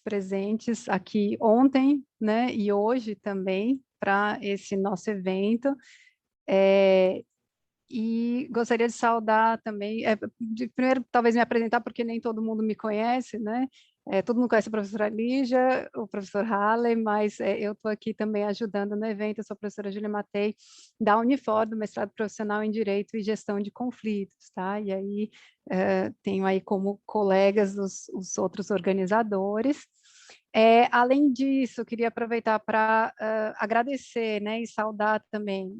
presentes aqui ontem, né, e hoje também, para esse nosso evento. E gostaria de saudar também, primeiro talvez me apresentar, porque nem todo mundo me conhece, né, todo mundo conhece a professora Lígia, o professor Halley, mas eu estou aqui também ajudando no evento. Eu sou a professora Júlia Matei, da Unifor, do mestrado profissional em Direito e Gestão de Conflitos, tá? E aí tenho aí como colegas os outros organizadores. Além disso, queria aproveitar para agradecer, né, e saudar também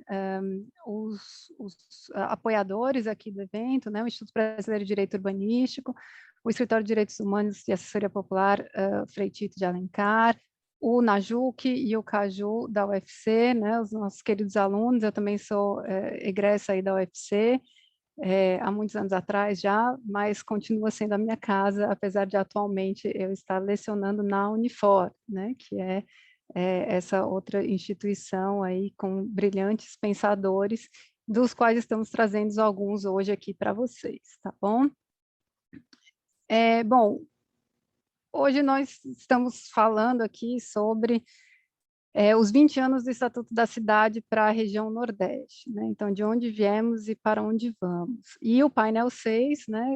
os apoiadores aqui do evento, né, o Instituto Brasileiro de Direito Urbanístico, o Escritório de Direitos Humanos e Assessoria Popular Frei Tito de Alencar, o Najuc e o Caju da UFC, né, os nossos queridos alunos. Eu também sou egressa aí da UFC, há muitos anos atrás já, mas continua sendo a minha casa, apesar de atualmente eu estar lecionando na Unifor, né, que é essa outra instituição aí com brilhantes pensadores, dos quais estamos trazendo alguns hoje aqui para vocês, tá bom? Bom, hoje nós estamos falando aqui sobre os 20 anos do Estatuto da Cidade para a região Nordeste, né? Então, de onde viemos e para onde vamos. E o painel 6, né,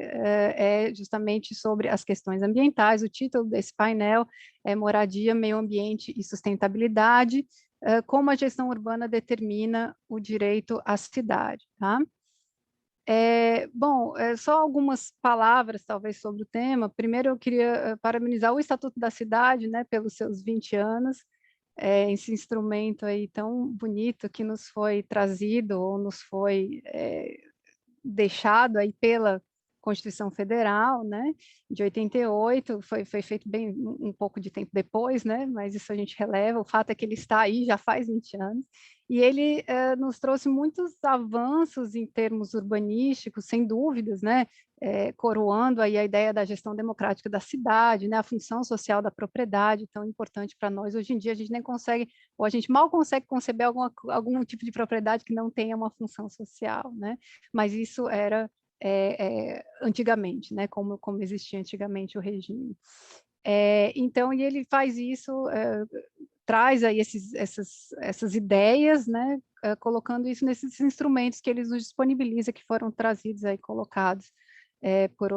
é justamente sobre as questões ambientais. O título desse painel é Moradia, Meio Ambiente e Sustentabilidade, como a gestão urbana determina o direito à cidade, tá? Bom, só algumas palavras, talvez, sobre o tema. Primeiro, eu queria parabenizar o Estatuto da Cidade, né, pelos seus 20 anos, esse instrumento aí tão bonito que nos foi trazido ou nos foi deixado aí pela Constituição Federal, né, de 88, foi feito bem um pouco de tempo depois, né, mas isso a gente releva. O fato é que ele está aí já faz 20 anos, e ele nos trouxe muitos avanços em termos urbanísticos, sem dúvidas, né, coroando aí a ideia da gestão democrática da cidade, né, a função social da propriedade, tão importante para nós. Hoje em dia a gente nem consegue, ou a gente mal consegue conceber algum tipo de propriedade que não tenha uma função social, né, mas isso era antigamente, né, como existia antigamente o regime. Então, e ele faz isso, traz aí essas ideias, né, colocando isso nesses instrumentos que eles nos disponibiliza, que foram trazidos aí, colocados por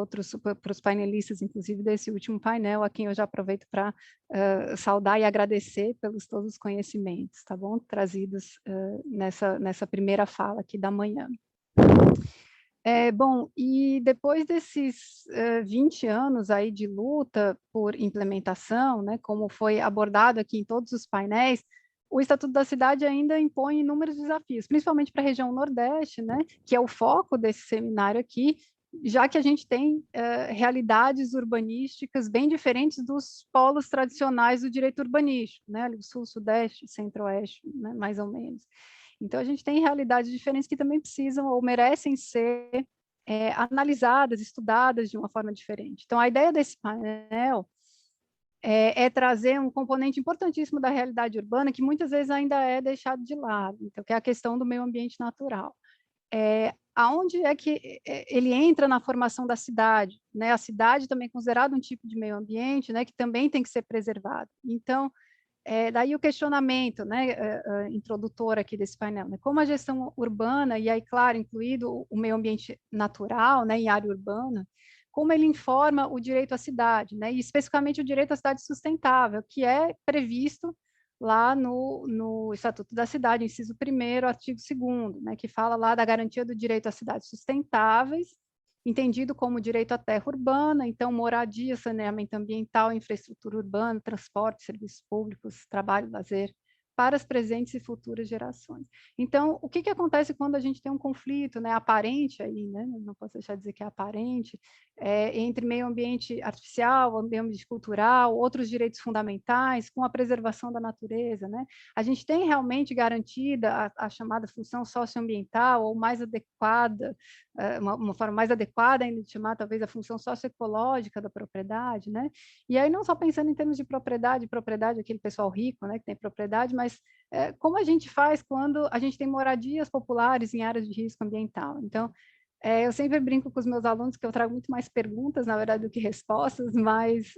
os painelistas, inclusive desse último painel, a quem eu já aproveito para saudar e agradecer pelos todos os conhecimentos, tá bom? Trazidos nessa primeira fala aqui da manhã. Bom, e depois desses 20 anos aí de luta por implementação, né, como foi abordado aqui em todos os painéis, o Estatuto da Cidade ainda impõe inúmeros desafios, principalmente para a região Nordeste, né, que é o foco desse seminário aqui, já que a gente tem realidades urbanísticas bem diferentes dos polos tradicionais do direito urbanístico, né, Sul, Sudeste, Centro-Oeste, né, mais ou menos. Então, a gente tem realidades diferentes que também precisam ou merecem ser analisadas, estudadas de uma forma diferente. Então, a ideia desse painel é trazer um componente importantíssimo da realidade urbana, que muitas vezes ainda é deixado de lado, então, que é a questão do meio ambiente natural. Aonde é que ele entra na formação da cidade, né? A cidade também é considerada um tipo de meio ambiente, né, que também tem que ser preservado. Então, daí o questionamento, né, introdutor aqui desse painel, né, como a gestão urbana, e aí, claro, incluído o meio ambiente natural, né, em área urbana, como ele informa o direito à cidade, né, e especificamente o direito à cidade sustentável, que é previsto lá no Estatuto da Cidade, inciso 1º, artigo 2º, né, que fala lá da garantia do direito a cidades sustentáveis, entendido como direito à terra urbana, então moradia, saneamento ambiental, infraestrutura urbana, transporte, serviços públicos, trabalho, lazer, para as presentes e futuras gerações. Então, o que acontece quando a gente tem um conflito, né, aparente aí, né, não posso deixar de dizer que é aparente, entre meio ambiente artificial, meio ambiente cultural, outros direitos fundamentais, com a preservação da natureza, né? A gente tem realmente garantida a chamada função socioambiental, ou mais adequada, uma forma mais adequada ainda de chamar, talvez, a função socioecológica da propriedade, né? E aí não só pensando em termos de propriedade, aquele pessoal rico, né, que tem propriedade, mas como a gente faz quando a gente tem moradias populares em áreas de risco ambiental. Então, Eu sempre brinco com os meus alunos que eu trago muito mais perguntas, na verdade, do que respostas, mas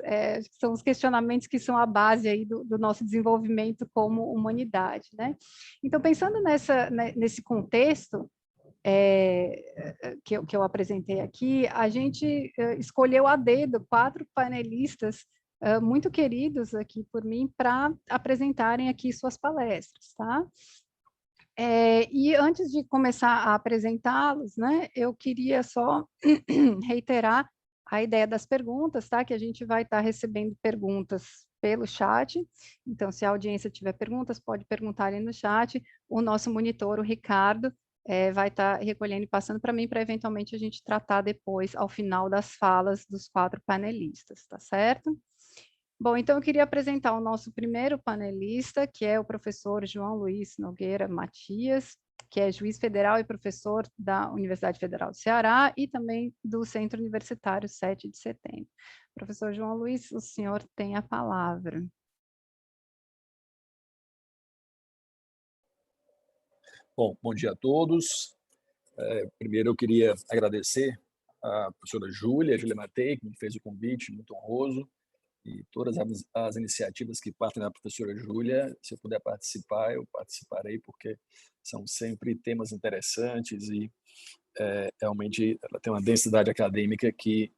são os questionamentos que são a base aí do nosso desenvolvimento como humanidade, né? Então, pensando nesse contexto que eu apresentei aqui, a gente escolheu a dedo 4 panelistas muito queridos aqui por mim para apresentarem aqui suas palestras, tá? E antes de começar a apresentá-los, né, eu queria só reiterar a ideia das perguntas, tá? Que a gente vai estar recebendo perguntas pelo chat. Então, se a audiência tiver perguntas, pode perguntar ali no chat. O nosso monitor, o Ricardo, vai estar recolhendo e passando para mim, para eventualmente a gente tratar depois, ao final das falas dos 4 panelistas, tá certo? Bom, então eu queria apresentar o nosso primeiro panelista, que é o professor João Luiz Nogueira Matias, que é juiz federal e professor da Universidade Federal do Ceará e também do Centro Universitário 7 de Setembro. Professor João Luiz, o senhor tem a palavra. Bom dia a todos. Primeiro eu queria agradecer à professora Júlia Matei, que me fez o convite, muito honroso, e todas as iniciativas que partem da professora Júlia. Se eu puder participar, eu participarei, porque são sempre temas interessantes e realmente ela tem uma densidade acadêmica que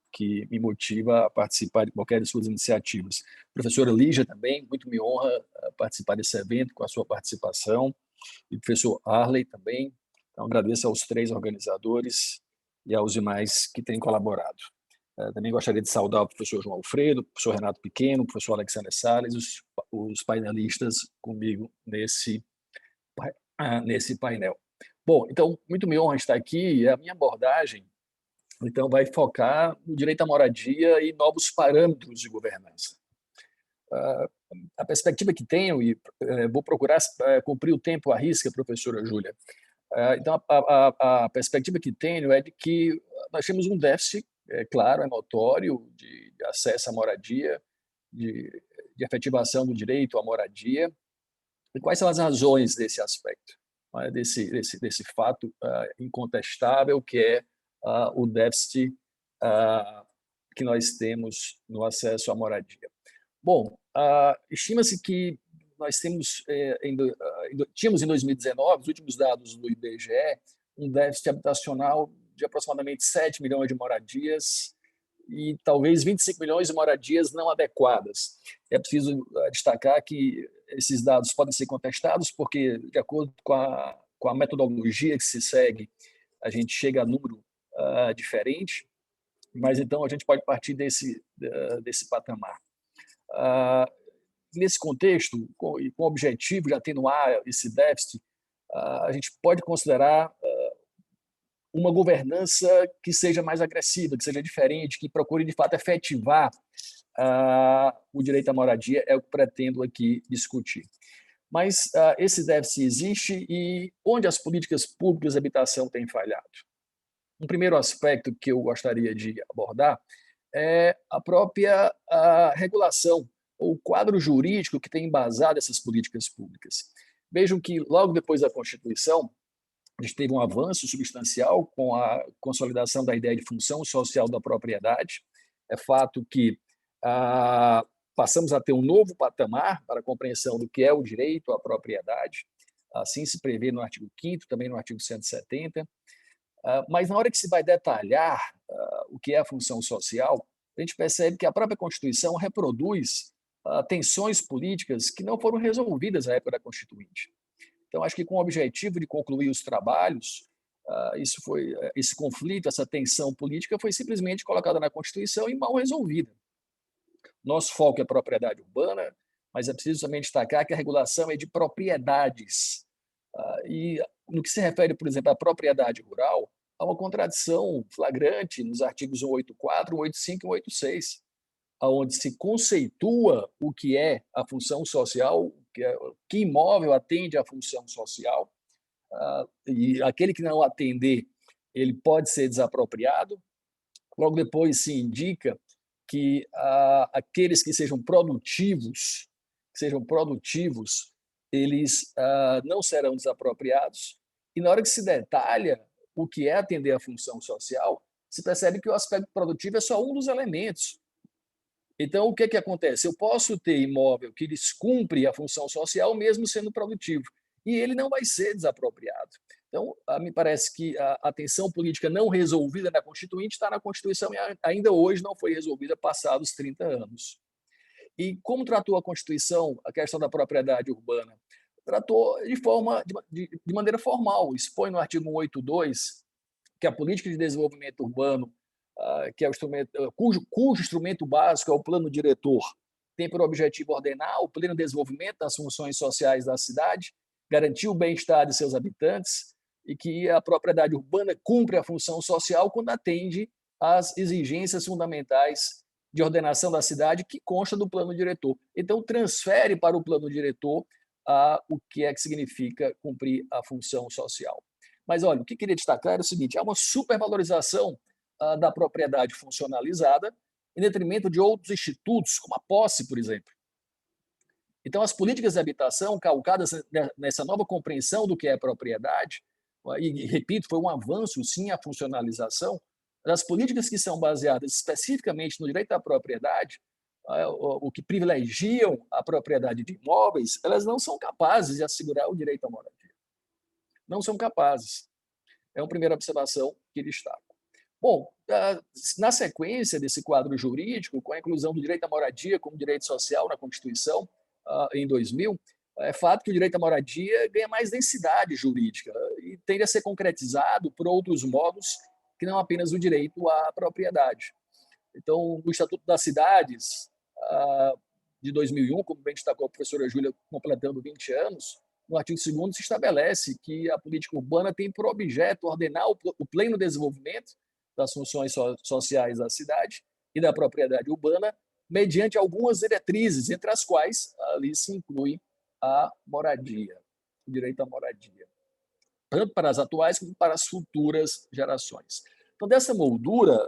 me motiva a participar de qualquer de suas iniciativas. Professora Lígia também, muito me honra participar desse evento com a sua participação, e professor Arley também. Então, agradeço aos 3 organizadores e aos demais que têm colaborado. Também gostaria de saudar o professor João Alfredo, o professor Renato Pequeno, o professor Alexandre Salles, os painelistas comigo nesse painel. Bom, então, muito me honra estar aqui, e a minha abordagem então vai focar no direito à moradia e novos parâmetros de governança. A perspectiva que tenho, e vou procurar cumprir o tempo à risca, professora Júlia. Então, a perspectiva que tenho é de que nós temos um déficit, claro, é notório, de acesso à moradia, de efetivação do direito à moradia. E quais são as razões desse aspecto, desse fato incontestável, que é o déficit que nós temos no acesso à moradia? Bom, estima-se que nós tínhamos em 2019, os últimos dados do IBGE, um déficit habitacional de aproximadamente 7 milhões de moradias e talvez 25 milhões de moradias não adequadas. É preciso destacar que esses dados podem ser contestados, porque, de acordo com a metodologia que se segue, a gente chega a número diferente, mas então a gente pode partir desse patamar. Nesse contexto, com o objetivo de atenuar esse déficit, a gente pode considerar uma governança que seja mais agressiva, que seja diferente, que procure, de fato, efetivar o direito à moradia, é o que pretendo aqui discutir. Mas esse déficit existe, e onde as políticas públicas de habitação têm falhado? Um primeiro aspecto que eu gostaria de abordar é a própria regulação, ou quadro jurídico que tem embasado essas políticas públicas. Vejam que, logo depois da Constituição, a gente teve um avanço substancial com a consolidação da ideia de função social da propriedade. É fato que passamos a ter um novo patamar para a compreensão do que é o direito à propriedade. Assim se prevê no artigo 5º, também no artigo 170. Mas, na hora que se vai detalhar o que é a função social, a gente percebe que a própria Constituição reproduz tensões políticas que não foram resolvidas na época da Constituinte. Então, acho que com o objetivo de concluir os trabalhos, esse conflito, essa tensão política foi simplesmente colocada na Constituição e mal resolvida. Nosso foco é a propriedade urbana, mas é preciso também destacar que a regulação é de propriedades. E no que se refere, por exemplo, à propriedade rural, há uma contradição flagrante nos artigos 184, 185 e 186, onde se conceitua o que é a função social, que imóvel atende à função social, e aquele que não atender, ele pode ser desapropriado. Logo depois se indica que aqueles que sejam produtivos, eles não serão desapropriados. E na hora que se detalha o que é atender a função social, se percebe que o aspecto produtivo é só um dos elementos. Então, o que acontece? Eu posso ter imóvel que descumpre a função social mesmo sendo produtivo, e ele não vai ser desapropriado. Então, me parece que a tensão política não resolvida na Constituinte está na Constituição e ainda hoje não foi resolvida passados 30 anos. E como tratou a Constituição a questão da propriedade urbana? Tratou de maneira formal, expõe no artigo 182 que a política de desenvolvimento urbano, que é o instrumento, cujo instrumento básico é o plano diretor, tem por objetivo ordenar o pleno desenvolvimento das funções sociais da cidade, garantir o bem-estar de seus habitantes e que a propriedade urbana cumpre a função social quando atende às exigências fundamentais de ordenação da cidade que consta do plano diretor. Então, transfere para o plano diretor o que é que significa cumprir a função social. Mas, olha, o que eu queria destacar é o seguinte, há uma supervalorização da propriedade funcionalizada em detrimento de outros institutos, como a posse, por exemplo. Então, as políticas de habitação, calcadas nessa nova compreensão do que é propriedade, e, repito, foi um avanço, sim, a funcionalização, as políticas que são baseadas especificamente no direito à propriedade, o que privilegiam a propriedade de imóveis, elas não são capazes de assegurar o direito à moradia. Não são capazes. É uma primeira observação que destaco. Bom, na sequência desse quadro jurídico, com a inclusão do direito à moradia como direito social na Constituição, em 2000, é fato que o direito à moradia ganha mais densidade jurídica e tende a ser concretizado por outros modos que não apenas o direito à propriedade. Então, no Estatuto das Cidades, de 2001, como bem destacou a professora Júlia, completando 20 anos, no artigo 2º se estabelece que a política urbana tem por objeto ordenar o pleno desenvolvimento das funções sociais da cidade e da propriedade urbana, mediante algumas diretrizes, entre as quais ali se inclui a moradia, o direito à moradia, tanto para as atuais como para as futuras gerações. Então, dessa moldura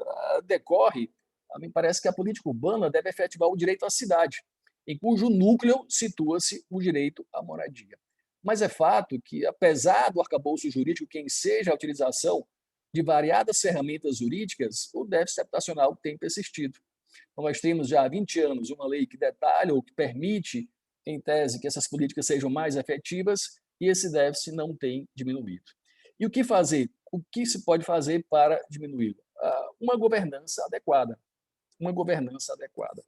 decorre, me parece que a política urbana deve efetivar o direito à cidade, em cujo núcleo situa-se o direito à moradia. Mas é fato que, apesar do arcabouço jurídico que enseja a utilização de variadas ferramentas jurídicas, o déficit habitacional tem persistido. Então, nós temos já há 20 anos uma lei que detalha ou que permite, em tese, que essas políticas sejam mais efetivas e esse déficit não tem diminuído. E o que fazer? O que se pode fazer para diminuí-lo? Uma governança adequada. Uma governança adequada.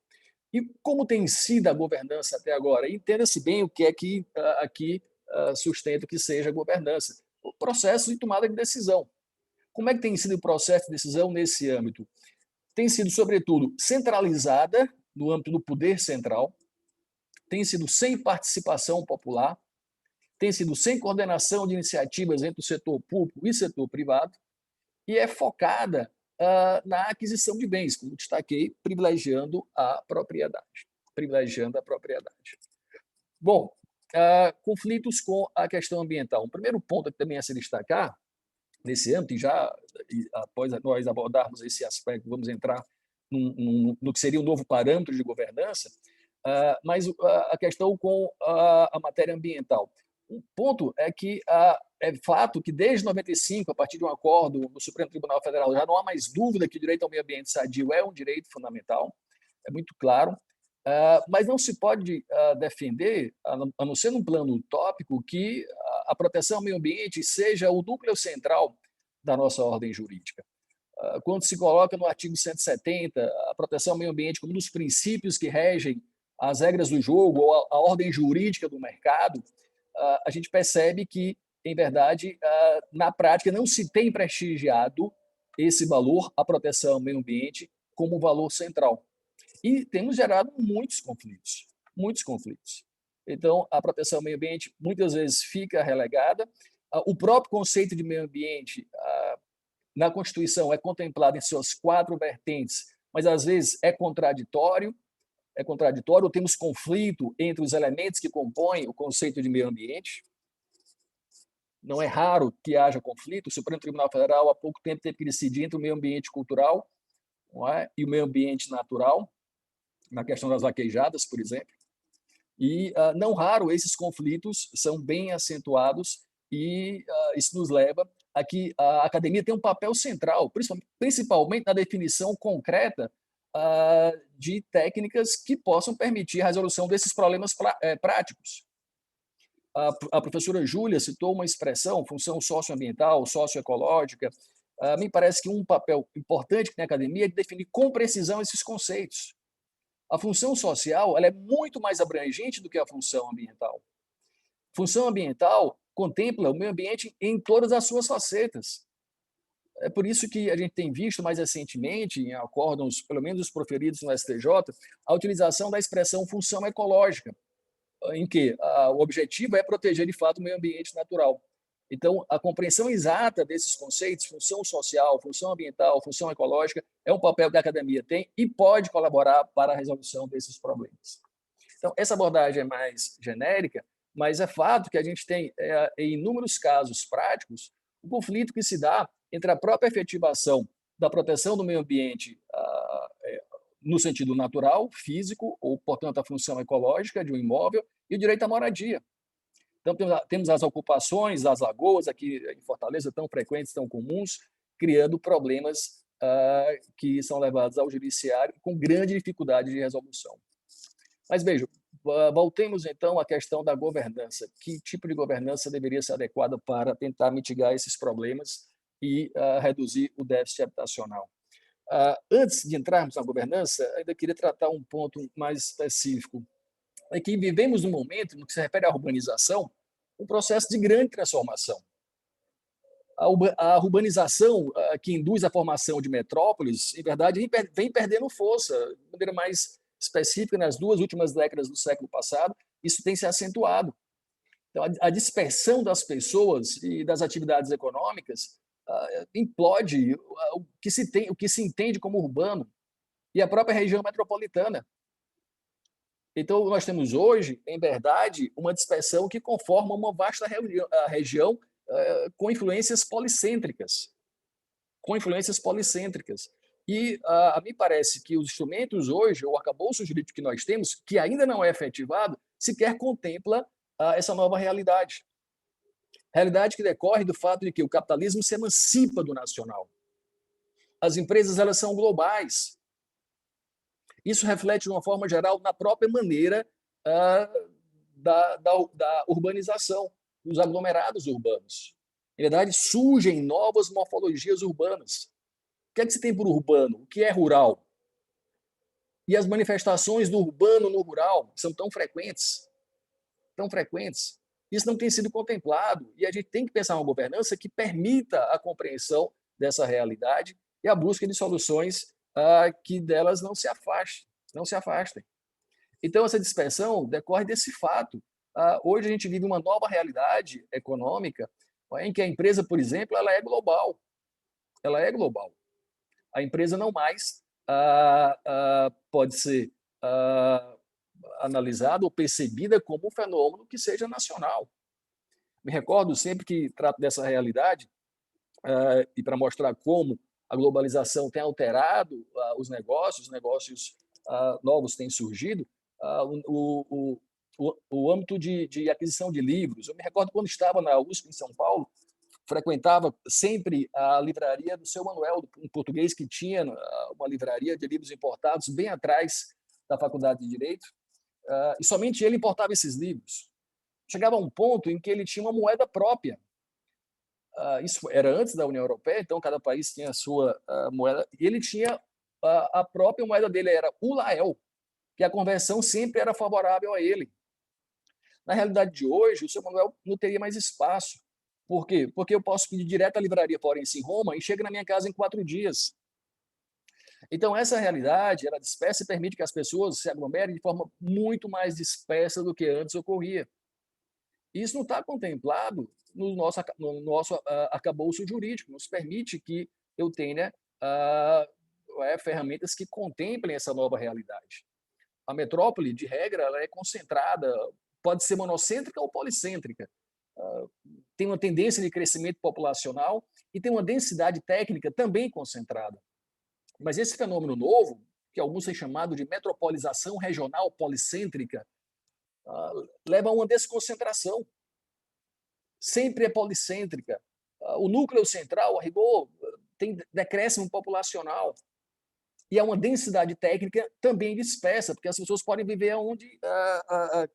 E como tem sido a governança até agora? Entenda-se bem o que é que aqui sustenta que seja governança. O processo de tomada de decisão. Como é que tem sido o processo de decisão nesse âmbito? Tem sido, sobretudo, centralizada no âmbito do poder central, tem sido sem participação popular, tem sido sem coordenação de iniciativas entre o setor público e setor privado, e é focada na aquisição de bens, como destaquei, privilegiando a propriedade. Privilegiando a propriedade. Bom, conflitos com a questão ambiental. Um primeiro ponto que também é se destacar, nesse âmbito, e após nós abordarmos esse aspecto, vamos entrar no que seria um novo parâmetro de governança, mas a questão com a matéria ambiental. Um ponto é que é fato que desde 95, a partir de um acordo no Supremo Tribunal Federal, já não há mais dúvida que o direito ao meio ambiente sadio é um direito fundamental, é muito claro, mas não se pode defender, a não ser num plano utópico, que a proteção ao meio ambiente seja o núcleo central da nossa ordem jurídica. Quando se coloca no artigo 170 a proteção ao meio ambiente como um dos princípios que regem as regras do jogo ou a ordem jurídica do mercado, a gente percebe que, em verdade, na prática, não se tem prestigiado esse valor, a proteção ao meio ambiente, como um valor central. E temos gerado muitos conflitos, muitos conflitos. Então, a proteção ao meio ambiente muitas vezes fica relegada. O próprio conceito de meio ambiente na Constituição é contemplado em suas 4 vertentes, mas às vezes é contraditório, ou temos conflito entre os elementos que compõem o conceito de meio ambiente. Não é raro que haja conflito. O Supremo Tribunal Federal, há pouco tempo, teve que decidir entre o meio ambiente cultural, não é, e o meio ambiente natural, na questão das vaquejadas, por exemplo. E, não raro, esses conflitos são bem acentuados e isso nos leva aqui a academia tem um papel central, principalmente na definição concreta de técnicas que possam permitir a resolução desses problemas práticos. A professora Júlia citou uma expressão, função socioambiental, socioecológica. Me parece que um papel importante que tem a academia é definir com precisão esses conceitos. A função social ela é muito mais abrangente do que a função ambiental. Função ambiental contempla o meio ambiente em todas as suas facetas. É por isso que a gente tem visto mais recentemente, em acórdãos, pelo menos proferidos no STJ, a utilização da expressão função ecológica, em que o objetivo é proteger, de fato, o meio ambiente natural. Então, a compreensão exata desses conceitos, função social, função ambiental, função ecológica, é um papel que a academia tem e pode colaborar para a resolução desses problemas. Então, essa abordagem é mais genérica, mas é fato que a gente tem, em inúmeros casos práticos, o conflito que se dá entre a própria efetivação da proteção do meio ambiente no sentido natural, físico, ou, portanto, a função ecológica de um imóvel, e o direito à moradia. Então, temos as ocupações das lagoas, aqui em Fortaleza, tão frequentes, tão comuns, criando problemas que são levados ao judiciário com grande dificuldade de resolução. Mas, vejam, voltemos, então, à questão da governança. Que tipo de governança deveria ser adequada para tentar mitigar esses problemas e reduzir o déficit habitacional? Antes de entrarmos na governança, ainda queria tratar um ponto mais específico. É que vivemos num momento, no que se refere à urbanização, um processo de grande transformação. A urbanização que induz a formação de metrópoles, em verdade, vem perdendo força, de maneira mais específica, nas 2 últimas décadas do século passado, isso tem se acentuado. Então, a dispersão das pessoas e das atividades econômicas implode o que se entende como urbano e a própria região metropolitana. Então, nós temos hoje, em verdade, uma dispersão que conforma uma vasta região com influências policêntricas. E me parece que os instrumentos hoje, o arcabouço jurídico que nós temos, que ainda não é efetivado, sequer contempla essa nova realidade. Realidade que decorre do fato de que o capitalismo se emancipa do nacional. As empresas elas são globais. Isso reflete, de uma forma geral, na própria maneira da urbanização, dos aglomerados urbanos. Na verdade, surgem novas morfologias urbanas. O que é que se tem por urbano? O que é rural? E as manifestações do urbano no rural são tão frequentes. Isso não tem sido contemplado e a gente tem que pensar uma governança que permita a compreensão dessa realidade e a busca de soluções que delas não se afastem. Então, essa dispersão decorre desse fato. Hoje a gente vive uma nova realidade econômica em que a empresa, por exemplo, ela é global. A empresa não mais pode ser analisada ou percebida como um fenômeno que seja nacional. Me recordo sempre que trato dessa realidade e para mostrar como a globalização tem alterado os negócios novos têm surgido, o âmbito de aquisição de livros. Eu me recordo quando estava na USP, em São Paulo, frequentava sempre a livraria do seu Manuel, um português que tinha uma livraria de livros importados bem atrás da Faculdade de Direito, e somente ele importava esses livros. Chegava a um ponto em que ele tinha uma moeda própria. Isso era antes da União Europeia, então cada país tinha a sua moeda, e ele tinha a própria moeda dele, era o Lael, que a conversão sempre era favorável a ele. Na realidade de hoje, o seu Manuel não teria mais espaço. Por quê? Porque eu posso pedir direto à livraria Forense em Roma e chega na minha casa em 4 dias. Então, essa realidade, ela dispersa e permite que as pessoas se aglomerem de forma muito mais dispersa do que antes ocorria. Isso não está contemplado no nosso arcabouço jurídico, nos permite que eu tenha ferramentas que contemplem essa nova realidade. A metrópole, de regra, ela é concentrada, pode ser monocêntrica ou policêntrica. Tem uma tendência de crescimento populacional e tem uma densidade técnica também concentrada. Mas esse fenômeno novo, que alguns têm chamado de metropolização regional policêntrica, leva a uma desconcentração. Sempre é policêntrica. O núcleo central, a rigor, tem decréscimo populacional e há uma densidade técnica também dispersa, porque as pessoas podem viver onde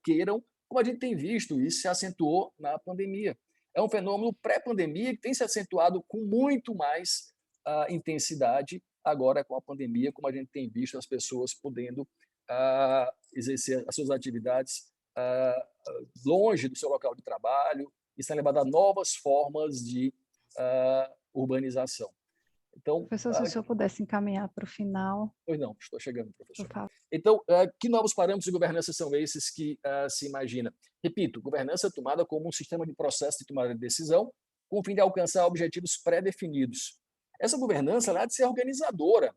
queiram, como a gente tem visto, isso se acentuou na pandemia. É um fenômeno pré-pandemia que tem se acentuado com muito mais intensidade agora com a pandemia, como a gente tem visto as pessoas podendo exercer as suas atividades longe do seu local de trabalho e são levadas a novas formas de urbanização. Então, Professor, se o senhor pudesse encaminhar para o final. Pois não, estou chegando, professor. Por favor. Então, que novos parâmetros de governança são esses que se imagina? Repito, governança é tomada como um sistema de processo de tomada de decisão com o fim de alcançar objetivos pré-definidos. Essa governança ela há de ser organizadora,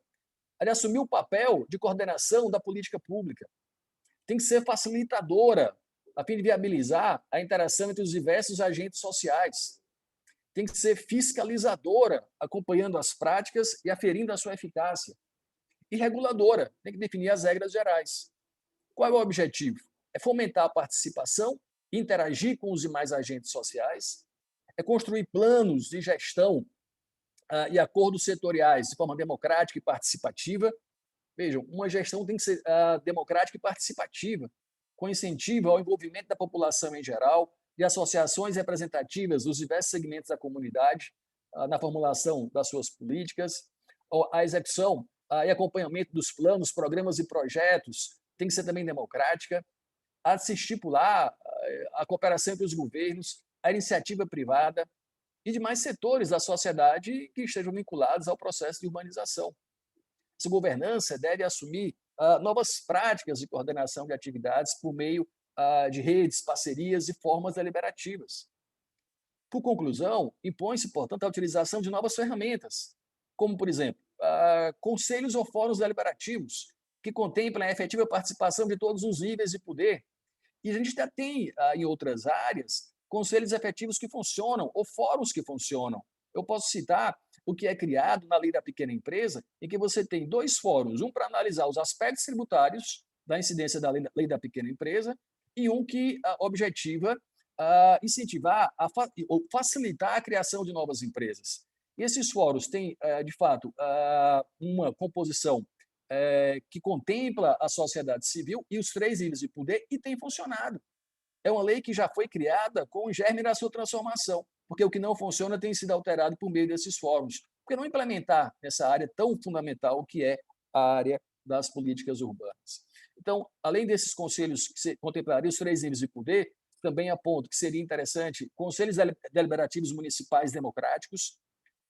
há de assumir o papel de coordenação da política pública. Tem que ser facilitadora, a fim de viabilizar a interação entre os diversos agentes sociais. Tem que ser fiscalizadora, acompanhando as práticas e aferindo a sua eficácia. E reguladora, tem que definir as regras gerais. Qual é o objetivo? É fomentar a participação, interagir com os demais agentes sociais, é construir planos de gestão e acordos setoriais de forma democrática e participativa. Vejam, uma gestão tem que ser democrática e participativa, com incentivo ao envolvimento da população em geral, de associações representativas dos diversos segmentos da comunidade na formulação das suas políticas, a execução e acompanhamento dos planos, programas e projetos tem que ser também democrática, há de se estipular a cooperação entre os governos, a iniciativa privada e demais setores da sociedade que estejam vinculados ao processo de urbanização. Essa governança deve assumir novas práticas de coordenação de atividades por meio de redes, parcerias e formas deliberativas. Por conclusão, impõe-se, portanto, a utilização de novas ferramentas, como, por exemplo, conselhos ou fóruns deliberativos, que contemplam a efetiva participação de todos os níveis de poder. E a gente já tem, em outras áreas, conselhos efetivos que funcionam, ou fóruns que funcionam. Eu posso citar o que é criado na Lei da Pequena Empresa, em que você tem 2 fóruns, um para analisar os aspectos tributários da incidência da Lei da Pequena Empresa e um que objetiva incentivar ou facilitar a criação de novas empresas. E esses fóruns têm, de fato, uma composição que contempla a sociedade civil e os 3 níveis de poder e tem funcionado. É uma lei que já foi criada com o germe da sua transformação, porque o que não funciona tem sido alterado por meio desses fóruns. Por que não implementar essa área tão fundamental que é a área das políticas urbanas? Então, além desses conselhos que contemplariam os 3 níveis de poder, também aponto que seria interessante conselhos deliberativos municipais democráticos,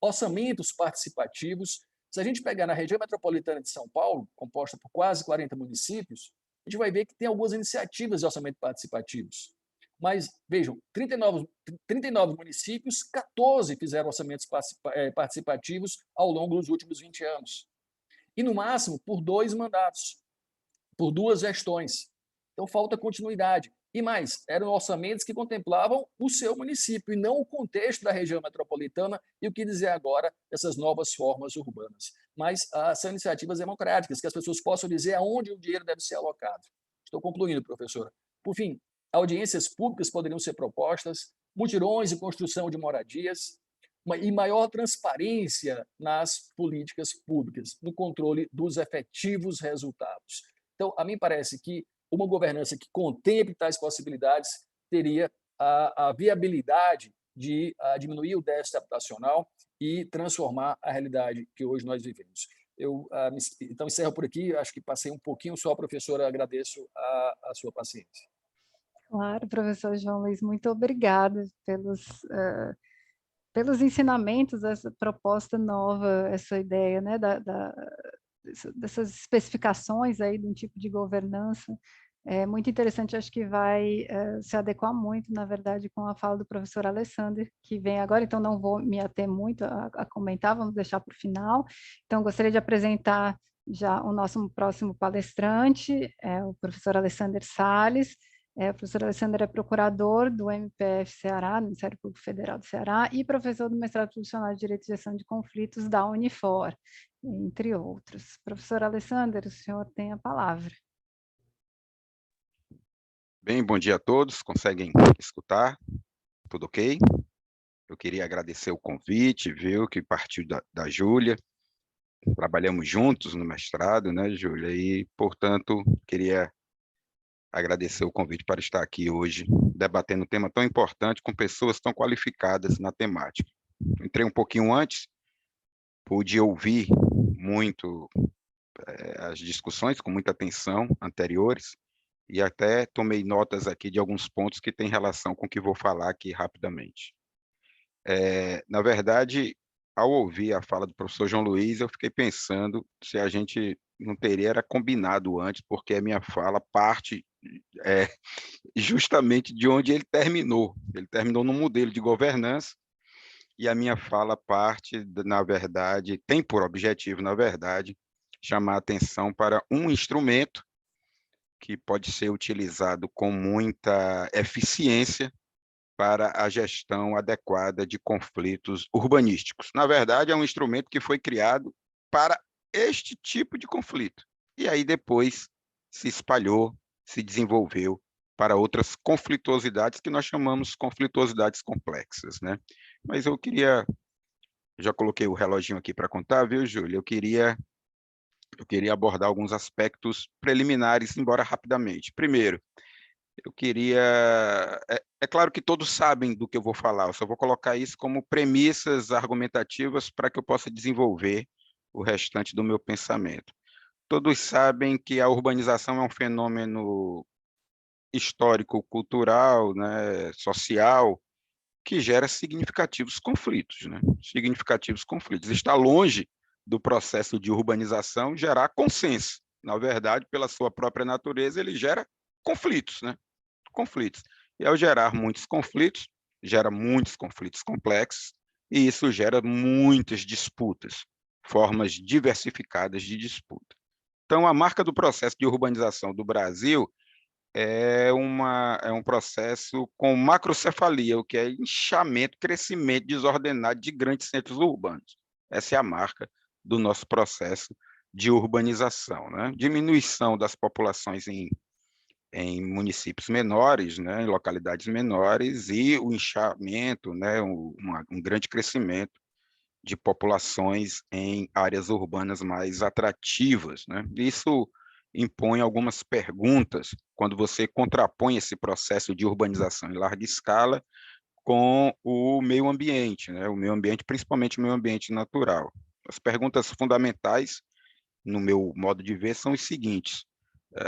orçamentos participativos. Se a gente pegar na região metropolitana de São Paulo, composta por quase 40 municípios, a gente vai ver que tem algumas iniciativas de orçamento participativos. Mas, vejam, 39 municípios, 14 fizeram orçamentos participativos ao longo dos últimos 20 anos. E, no máximo, por 2 mandatos, por 2 gestões. Então, falta continuidade. E mais, eram orçamentos que contemplavam o seu município e não o contexto da região metropolitana e o que dizer agora dessas novas formas urbanas. Mas são iniciativas democráticas, que as pessoas possam dizer aonde o dinheiro deve ser alocado. Estou concluindo, professora. Por fim, audiências públicas poderiam ser propostas, mutirões e construção de moradias, e maior transparência nas políticas públicas, no controle dos efetivos resultados. Então, a mim parece que uma governança que contemple tais possibilidades teria a viabilidade de diminuir o déficit habitacional e transformar a realidade que hoje nós vivemos. Eu então encerro por aqui, acho que passei um pouquinho só, professora, agradeço a sua paciência. Claro, professor João Luiz, muito obrigada pelos ensinamentos, essa proposta nova, essa ideia, né, dessas especificações aí de um tipo de governança. É muito interessante, acho que vai se adequar muito, na verdade, com a fala do professor Alessander, que vem agora, então não vou me ater muito a comentar, vamos deixar para o final. Então, gostaria de apresentar já o nosso próximo palestrante, o professor Alessander Salles. O professor Alessander é procurador do MPF Ceará, do Ministério Público Federal do Ceará, e professor do mestrado profissional de Direito e Gestão de Conflitos da Unifor, entre outros. Professor Alessander, o senhor tem a palavra. Bem, bom dia a todos. Conseguem escutar? Tudo ok? Eu queria agradecer o convite, viu, que partiu da Júlia. Trabalhamos juntos no mestrado, né, Júlia? E, portanto, queria agradecer o convite para estar aqui hoje, debatendo um tema tão importante com pessoas tão qualificadas na temática. Entrei um pouquinho antes, pude ouvir muito as discussões com muita atenção anteriores e até tomei notas aqui de alguns pontos que têm relação com o que vou falar aqui rapidamente. Na verdade, ao ouvir a fala do professor João Luiz, eu fiquei pensando se a gente não teria era combinado antes, porque a minha fala parte justamente de onde ele terminou. Ele terminou no modelo de governança e a minha fala parte, na verdade, tem por objetivo, na verdade, chamar a atenção para um instrumento que pode ser utilizado com muita eficiência para a gestão adequada de conflitos urbanísticos. Na verdade, é um instrumento que foi criado para este tipo de conflito. E aí depois se espalhou, se desenvolveu para outras conflituosidades que nós chamamos conflituosidades complexas, né? Mas eu queria, já coloquei o reloginho aqui para contar, viu, Júlia? Eu queria abordar alguns aspectos preliminares, embora rapidamente. Primeiro, eu queria... É claro que todos sabem do que eu vou falar, eu só vou colocar isso como premissas argumentativas para que eu possa desenvolver o restante do meu pensamento. Todos sabem que a urbanização é um fenômeno histórico, cultural, né, social, que gera significativos conflitos, né? Significativos conflitos. Está longe do processo de urbanização gerar consenso. Na verdade, pela sua própria natureza, ele gera conflitos, né? Conflitos. E ao gerar muitos conflitos, gera muitos conflitos complexos, e isso gera muitas disputas, formas diversificadas de disputa. Então, a marca do processo de urbanização do Brasil é um processo com macrocefalia, o que é inchamento, crescimento desordenado de grandes centros urbanos. Essa é a marca do nosso processo de urbanização, né? Diminuição das populações em municípios menores, né, em localidades menores, e o inchamento, né, um grande crescimento de populações em áreas urbanas mais atrativas, né? Isso impõe algumas perguntas quando você contrapõe esse processo de urbanização em larga escala com o meio ambiente, né? O meio ambiente, principalmente o meio ambiente natural. As perguntas fundamentais, no meu modo de ver, são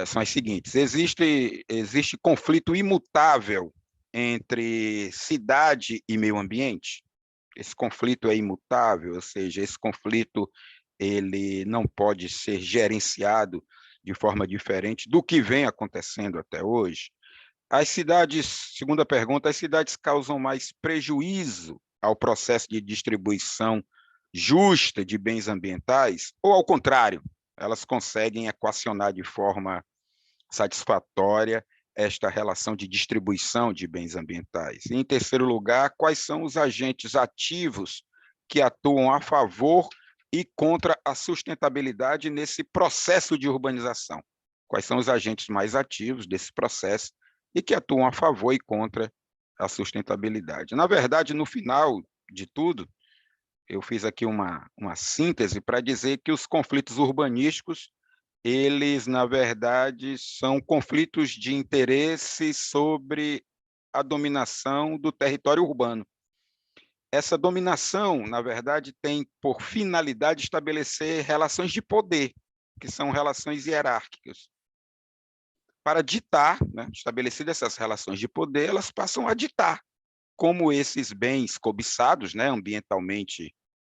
são as seguintes: existe conflito imutável entre cidade e meio ambiente? Esse conflito é imutável, ou seja, esse conflito ele não pode ser gerenciado de forma diferente do que vem acontecendo até hoje. As cidades, segunda pergunta, as cidades causam mais prejuízo ao processo de distribuição justa de bens ambientais, ou ao contrário, elas conseguem equacionar de forma satisfatória esta relação de distribuição de bens ambientais? E, em terceiro lugar, quais são os agentes ativos que atuam a favor e contra a sustentabilidade nesse processo de urbanização? Quais são os agentes mais ativos desse processo e que atuam a favor e contra a sustentabilidade? Na verdade, no final de tudo, eu fiz aqui uma síntese para dizer que os conflitos urbanísticos eles, na verdade, são conflitos de interesse sobre a dominação do território urbano. Essa dominação, na verdade, tem por finalidade estabelecer relações de poder, que são relações hierárquicas. Para ditar, né, estabelecidas essas relações de poder, elas passam a ditar como esses bens cobiçados, né, ambientalmente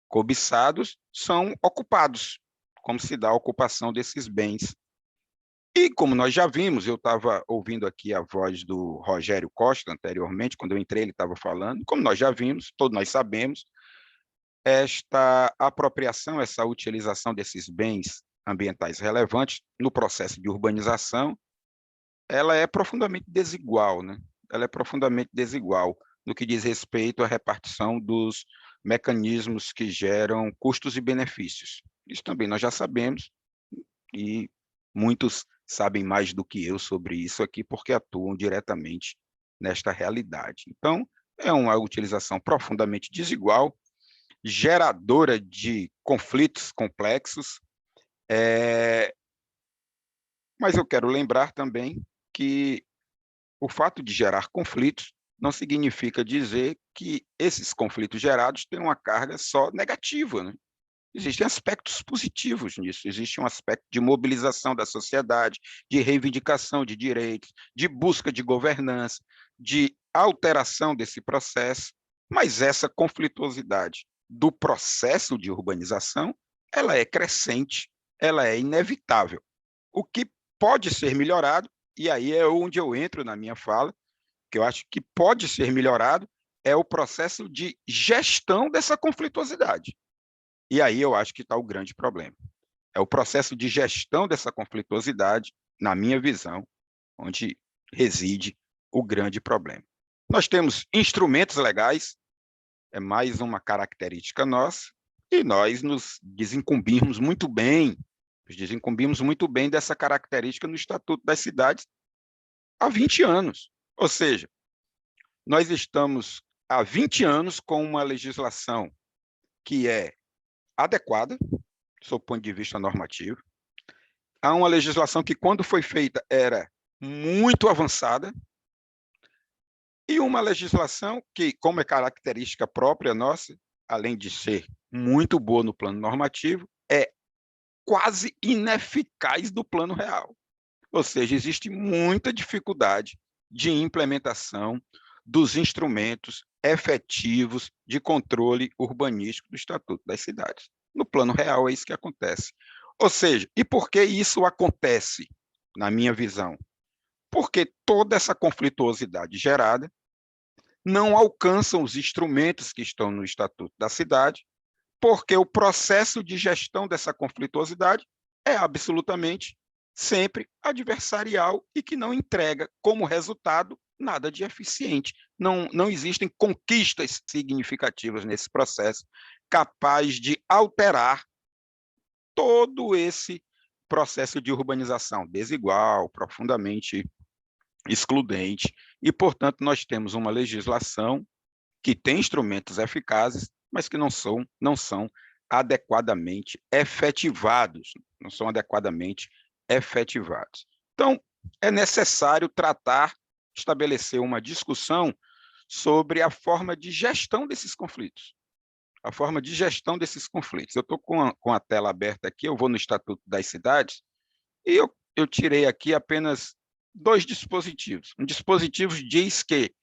cobiçados, são ocupados, como se dá a ocupação desses bens. E como nós já vimos, eu estava ouvindo aqui a voz do Rogério Costa anteriormente, quando eu entrei ele estava falando, como nós já vimos, todos nós sabemos, esta apropriação, essa utilização desses bens ambientais relevantes no processo de urbanização, ela é profundamente desigual, né? Ela é profundamente desigual no que diz respeito à repartição dos mecanismos que geram custos e benefícios. Isso também nós já sabemos, e muitos sabem mais do que eu sobre isso aqui, porque atuam diretamente nesta realidade. Então, é uma utilização profundamente desigual, geradora de conflitos complexos, mas eu quero lembrar também que o fato de gerar conflitos não significa dizer que esses conflitos gerados têm uma carga só negativa, né? Existem aspectos positivos nisso, existe um aspecto de mobilização da sociedade, de reivindicação de direitos, de busca de governança, de alteração desse processo, mas essa conflituosidade do processo de urbanização, ela é crescente, ela é inevitável. O que pode ser melhorado, e aí é onde eu entro na minha fala, que eu acho que pode ser melhorado, é o processo de gestão dessa conflituosidade. E aí eu acho que está o grande problema. É o processo de gestão dessa conflituosidade, na minha visão, onde reside o grande problema. Nós temos instrumentos legais, é mais uma característica nossa, e nós nos desincumbimos muito bem dessa característica no Estatuto das Cidades há 20 anos. Ou seja, nós estamos há 20 anos com uma legislação que é adequada, sob o ponto de vista normativo. Há uma legislação que, quando foi feita, era muito avançada, e uma legislação que, como é característica própria nossa, além de ser muito boa no plano normativo, é quase ineficaz do plano real. Ou seja, existe muita dificuldade de implementação dos instrumentos efetivos de controle urbanístico do Estatuto das Cidades. No plano real é isso que acontece. Ou seja, e por que isso acontece, na minha visão? Porque toda essa conflituosidade gerada não alcançam os instrumentos que estão no Estatuto da Cidade, porque o processo de gestão dessa conflituosidade é absolutamente sempre adversarial e que não entrega como resultado nada de eficiente. Não existem conquistas significativas nesse processo capaz de alterar todo esse processo de urbanização desigual, profundamente excludente, e, portanto, nós temos uma legislação que tem instrumentos eficazes, mas que não são adequadamente efetivados, não são adequadamente efetivados. Então, é necessário estabelecer uma discussão sobre a forma de gestão desses conflitos. A forma de gestão desses conflitos. Eu estou com a tela aberta aqui, eu vou no Estatuto das Cidades, e eu tirei aqui apenas 2 dispositivos. Um dispositivo diz que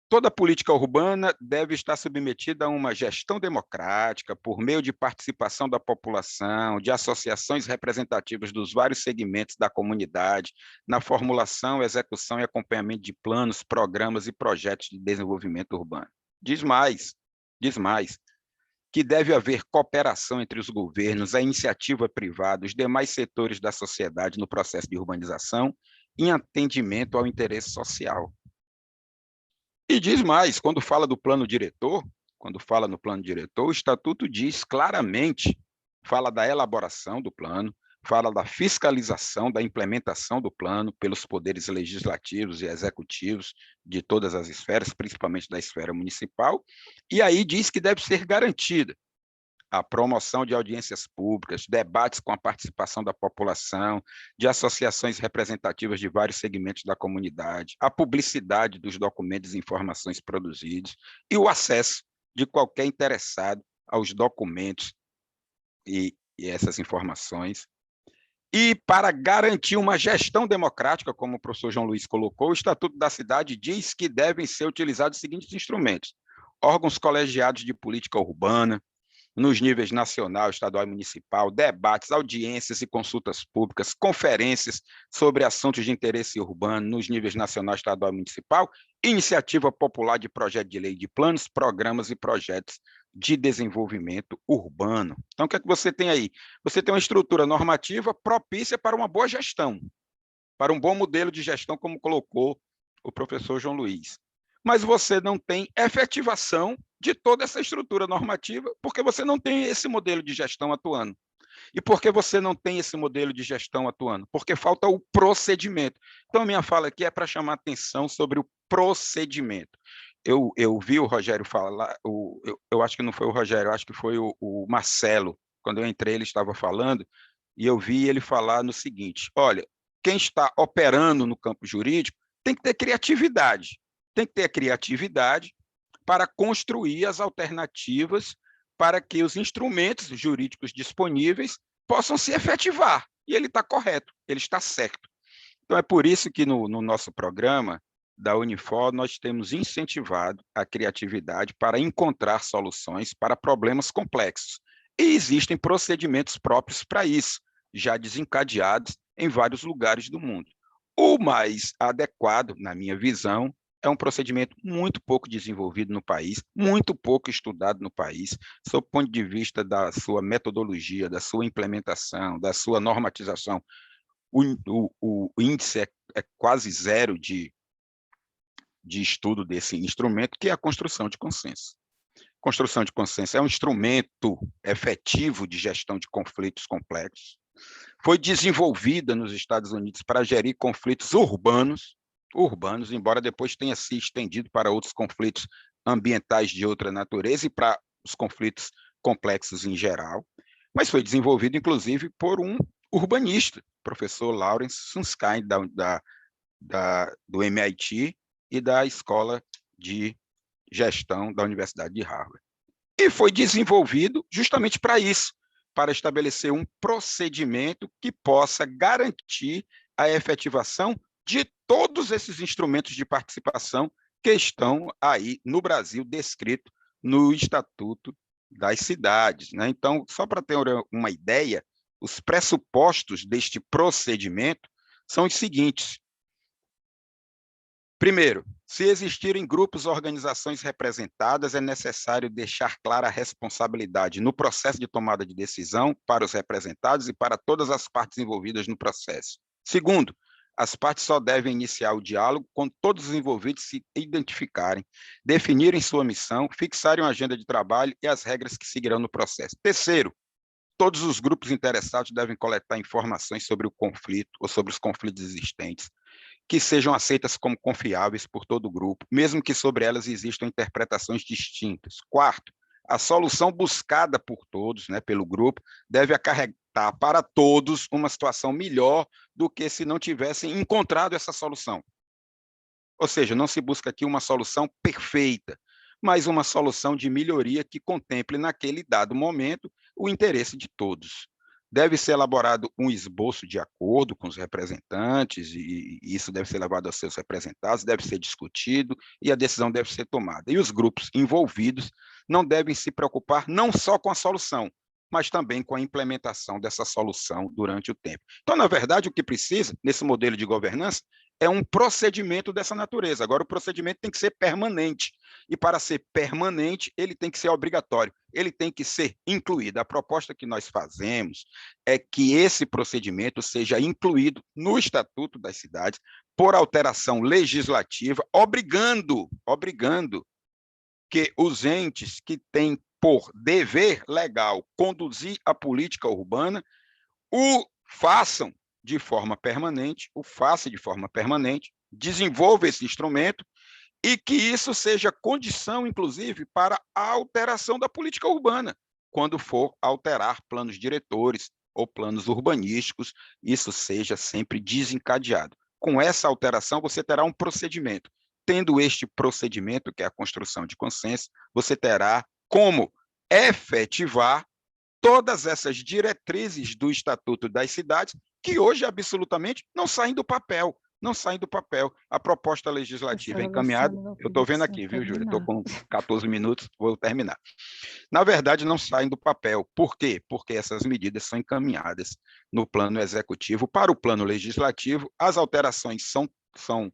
toda política urbana deve estar submetida a uma gestão democrática por meio de participação da população, de associações representativas dos vários segmentos da comunidade, na formulação, execução e acompanhamento de planos, programas e projetos de desenvolvimento urbano. Diz mais, que deve haver cooperação entre os governos, a iniciativa privada, os demais setores da sociedade no processo de urbanização, em atendimento ao interesse social. E diz mais, quando fala no plano diretor, o Estatuto diz claramente, fala da elaboração do plano, fala da fiscalização, da implementação do plano pelos poderes legislativos e executivos de todas as esferas, principalmente da esfera municipal, e aí diz que deve ser garantida a promoção de audiências públicas, debates com a participação da população, de associações representativas de vários segmentos da comunidade, a publicidade dos documentos e informações produzidos e o acesso de qualquer interessado aos documentos e essas informações. E para garantir uma gestão democrática, como o professor João Luiz colocou, o Estatuto da Cidade diz que devem ser utilizados os seguintes instrumentos: órgãos colegiados de política urbana, nos níveis nacional, estadual e municipal, debates, audiências e consultas públicas, conferências sobre assuntos de interesse urbano nos níveis nacional, estadual e municipal, iniciativa popular de projeto de lei de planos, programas e projetos de desenvolvimento urbano. Então, o que é que você tem aí? Você tem uma estrutura normativa propícia para uma boa gestão, para um bom modelo de gestão, como colocou o professor João Luiz. Mas você não tem efetivação de toda essa estrutura normativa, porque você não tem esse modelo de gestão atuando. E por que você não tem esse modelo de gestão atuando? Porque falta o procedimento. Então, minha fala aqui é para chamar atenção sobre o procedimento. Eu vi o Rogério falar, eu acho que não foi o Rogério, eu acho que foi o Marcelo, quando eu entrei ele estava falando, e eu vi ele falar no seguinte, olha, quem está operando no campo jurídico tem que ter criatividade, para construir as alternativas para que os instrumentos jurídicos disponíveis possam se efetivar. E ele está correto, ele está certo. Então, é por isso que no nosso programa da Unifor, nós temos incentivado a criatividade para encontrar soluções para problemas complexos. E existem procedimentos próprios para isso, já desencadeados em vários lugares do mundo. O mais adequado, na minha visão, é um procedimento muito pouco desenvolvido no país, muito pouco estudado no país, sob o ponto de vista da sua metodologia, da sua implementação, da sua normatização. O índice é quase zero de estudo desse instrumento, que é a construção de consenso. Construção de consenso é um instrumento efetivo de gestão de conflitos complexos. Foi desenvolvida nos Estados Unidos para gerir conflitos urbanos, embora depois tenha se estendido para outros conflitos ambientais de outra natureza e para os conflitos complexos em geral, mas foi desenvolvido, inclusive, por um urbanista, professor Lawrence Susskind, do MIT e da Escola de Gestão da Universidade de Harvard. E foi desenvolvido justamente para isso, para estabelecer um procedimento que possa garantir a efetivação de todos esses instrumentos de participação que estão aí no Brasil descrito no Estatuto das Cidades, né? Então, só para ter uma ideia, os pressupostos deste procedimento são os seguintes. Primeiro, se existirem grupos ou organizações representadas, é necessário deixar clara a responsabilidade no processo de tomada de decisão para os representados e para todas as partes envolvidas no processo. Segundo, as partes só devem iniciar o diálogo quando todos os envolvidos se identificarem, definirem sua missão, fixarem uma agenda de trabalho e as regras que seguirão no processo. Terceiro, todos os grupos interessados devem coletar informações sobre o conflito ou sobre os conflitos existentes, que sejam aceitas como confiáveis por todo o grupo, mesmo que sobre elas existam interpretações distintas. Quarto, a solução buscada por todos, né, pelo grupo, deve acarretar para todos uma situação melhor do que se não tivessem encontrado essa solução. Ou seja, não se busca aqui uma solução perfeita, mas uma solução de melhoria que contemple naquele dado momento o interesse de todos. Deve ser elaborado um esboço de acordo com os representantes, e isso deve ser levado aos seus representados, deve ser discutido, e a decisão deve ser tomada. E os grupos envolvidos não devem se preocupar não só com a solução, mas também com a implementação dessa solução durante o tempo. Então, na verdade, o que precisa, nesse modelo de governança, é um procedimento dessa natureza. Agora, o procedimento tem que ser permanente, e para ser permanente, ele tem que ser obrigatório, ele tem que ser incluído. A proposta que nós fazemos é que esse procedimento seja incluído no Estatuto das Cidades por alteração legislativa, obrigando que os entes que têm por dever legal conduzir a política urbana o façam de forma permanente, desenvolva esse instrumento e que isso seja condição, inclusive, para a alteração da política urbana, quando for alterar planos diretores ou planos urbanísticos, isso seja sempre desencadeado. Com essa alteração, você terá um procedimento. Tendo este procedimento, que é a construção de consenso, você terá como efetivar todas essas diretrizes do Estatuto das Cidades, que hoje absolutamente não saem do papel. A proposta legislativa é encaminhada, eu estou vendo aqui, viu, Júlia? Estou com 14 minutos, vou terminar. Na verdade, não saem do papel. Por quê? Porque essas medidas são encaminhadas no plano executivo para o plano legislativo, as alterações são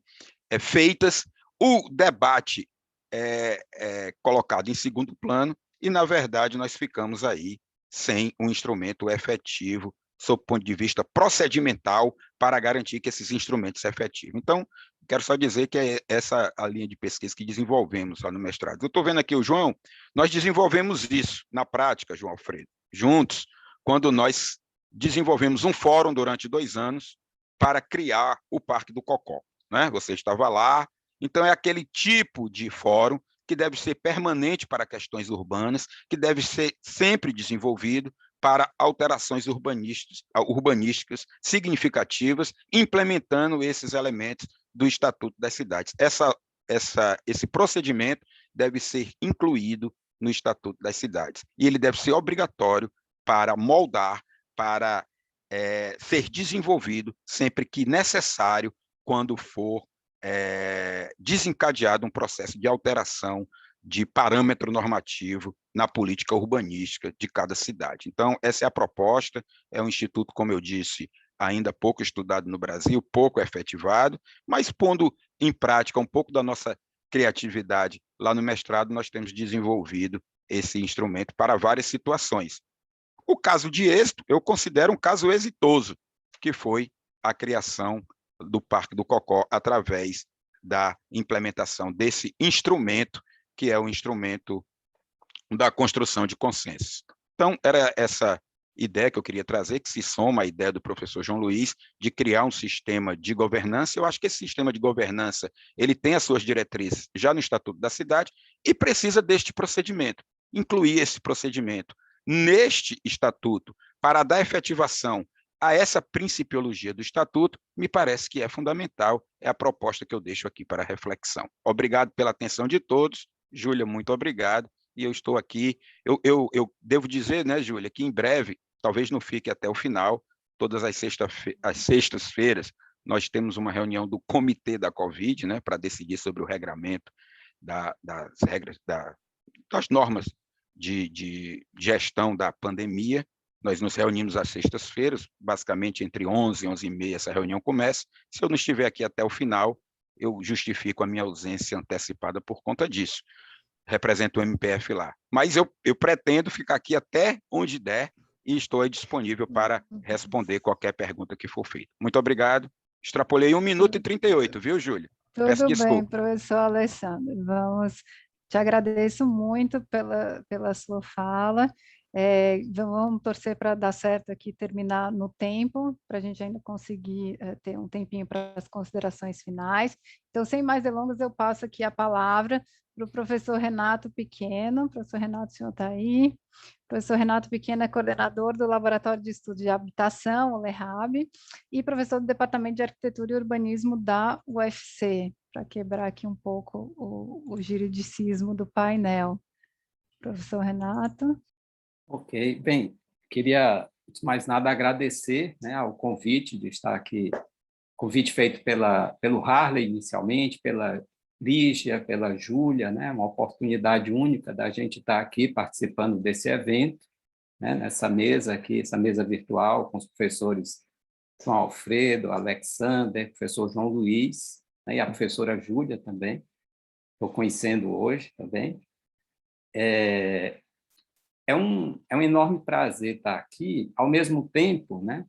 feitas, o debate é colocado em segundo plano e, na verdade, nós ficamos aí sem um instrumento efetivo, sob o ponto de vista procedimental, para garantir que esses instrumentos sejam efetivos. Então, quero só dizer que é essa a linha de pesquisa que desenvolvemos lá no mestrado. Eu estou vendo aqui o João, nós desenvolvemos isso na prática, João Alfredo, juntos, quando nós desenvolvemos um fórum durante 2 anos para criar o Parque do Cocó, né? Você estava lá, Então, é aquele tipo de fórum que deve ser permanente para questões urbanas, que deve ser sempre desenvolvido para alterações urbanísticas significativas, implementando esses elementos do Estatuto das Cidades. Esse procedimento deve ser incluído no Estatuto das Cidades, e ele deve ser obrigatório para moldar, para ser desenvolvido sempre que necessário, quando for desencadeado um processo de alteração de parâmetro normativo na política urbanística de cada cidade. Então, essa é a proposta, é um instituto, como eu disse, ainda pouco estudado no Brasil, pouco efetivado, mas pondo em prática um pouco da nossa criatividade lá no mestrado, nós temos desenvolvido esse instrumento para várias situações. O caso de êxito, eu considero um caso exitoso, que foi a criação do Parque do Cocó através da implementação desse instrumento, que é o instrumento da construção de consensos. Então, era essa ideia que eu queria trazer, que se soma à ideia do professor João Luiz, de criar um sistema de governança. Eu acho que esse sistema de governança ele tem as suas diretrizes já no Estatuto da Cidade e precisa deste procedimento, incluir esse procedimento neste Estatuto para dar efetivação a essa principiologia do Estatuto, me parece que é fundamental, é a proposta que eu deixo aqui para reflexão. Obrigado pela atenção de todos. Júlia, muito obrigado. E eu estou aqui, eu devo dizer, né, Júlia, que em breve, talvez não fique até o final, todas as sextas-feiras, nós temos uma reunião do Comitê da Covid, né, para decidir sobre o regramento das regras, das normas de gestão da pandemia. Nós nos reunimos às sextas-feiras, basicamente entre 11 e 11h30 essa reunião começa. Se eu não estiver aqui até o final, eu justifico a minha ausência antecipada por conta disso. Represento o MPF lá. Mas eu pretendo ficar aqui até onde der e estou aí disponível para responder qualquer pergunta que for feita. Muito obrigado. Extrapolei 1 minuto e 38, viu, Júlia? Tudo bem, professor Alessandro. Te agradeço muito pela sua fala. Vamos torcer para dar certo aqui, terminar no tempo, para a gente ainda conseguir ter um tempinho para as considerações finais. Então, sem mais delongas, eu passo aqui a palavra para o professor Renato Pequeno. Professor Renato, o senhor está aí. O professor Renato Pequeno é coordenador do Laboratório de Estudos de Habitação, o LEHAB, e professor do Departamento de Arquitetura e Urbanismo da UFC, para quebrar aqui um pouco o juridicismo do painel. Professor Renato. Ok, bem, queria, antes de mais nada, agradecer, né, ao convite de estar aqui, convite feito pelo Harley inicialmente, pela Lígia, pela Júlia, né, uma oportunidade única da gente estar aqui participando desse evento, né, nessa mesa aqui, essa mesa virtual com os professores João Alfredo, Alexander, professor João Luiz, né, e a professora Júlia também, estou conhecendo hoje também. É um enorme prazer estar aqui, ao mesmo tempo, né,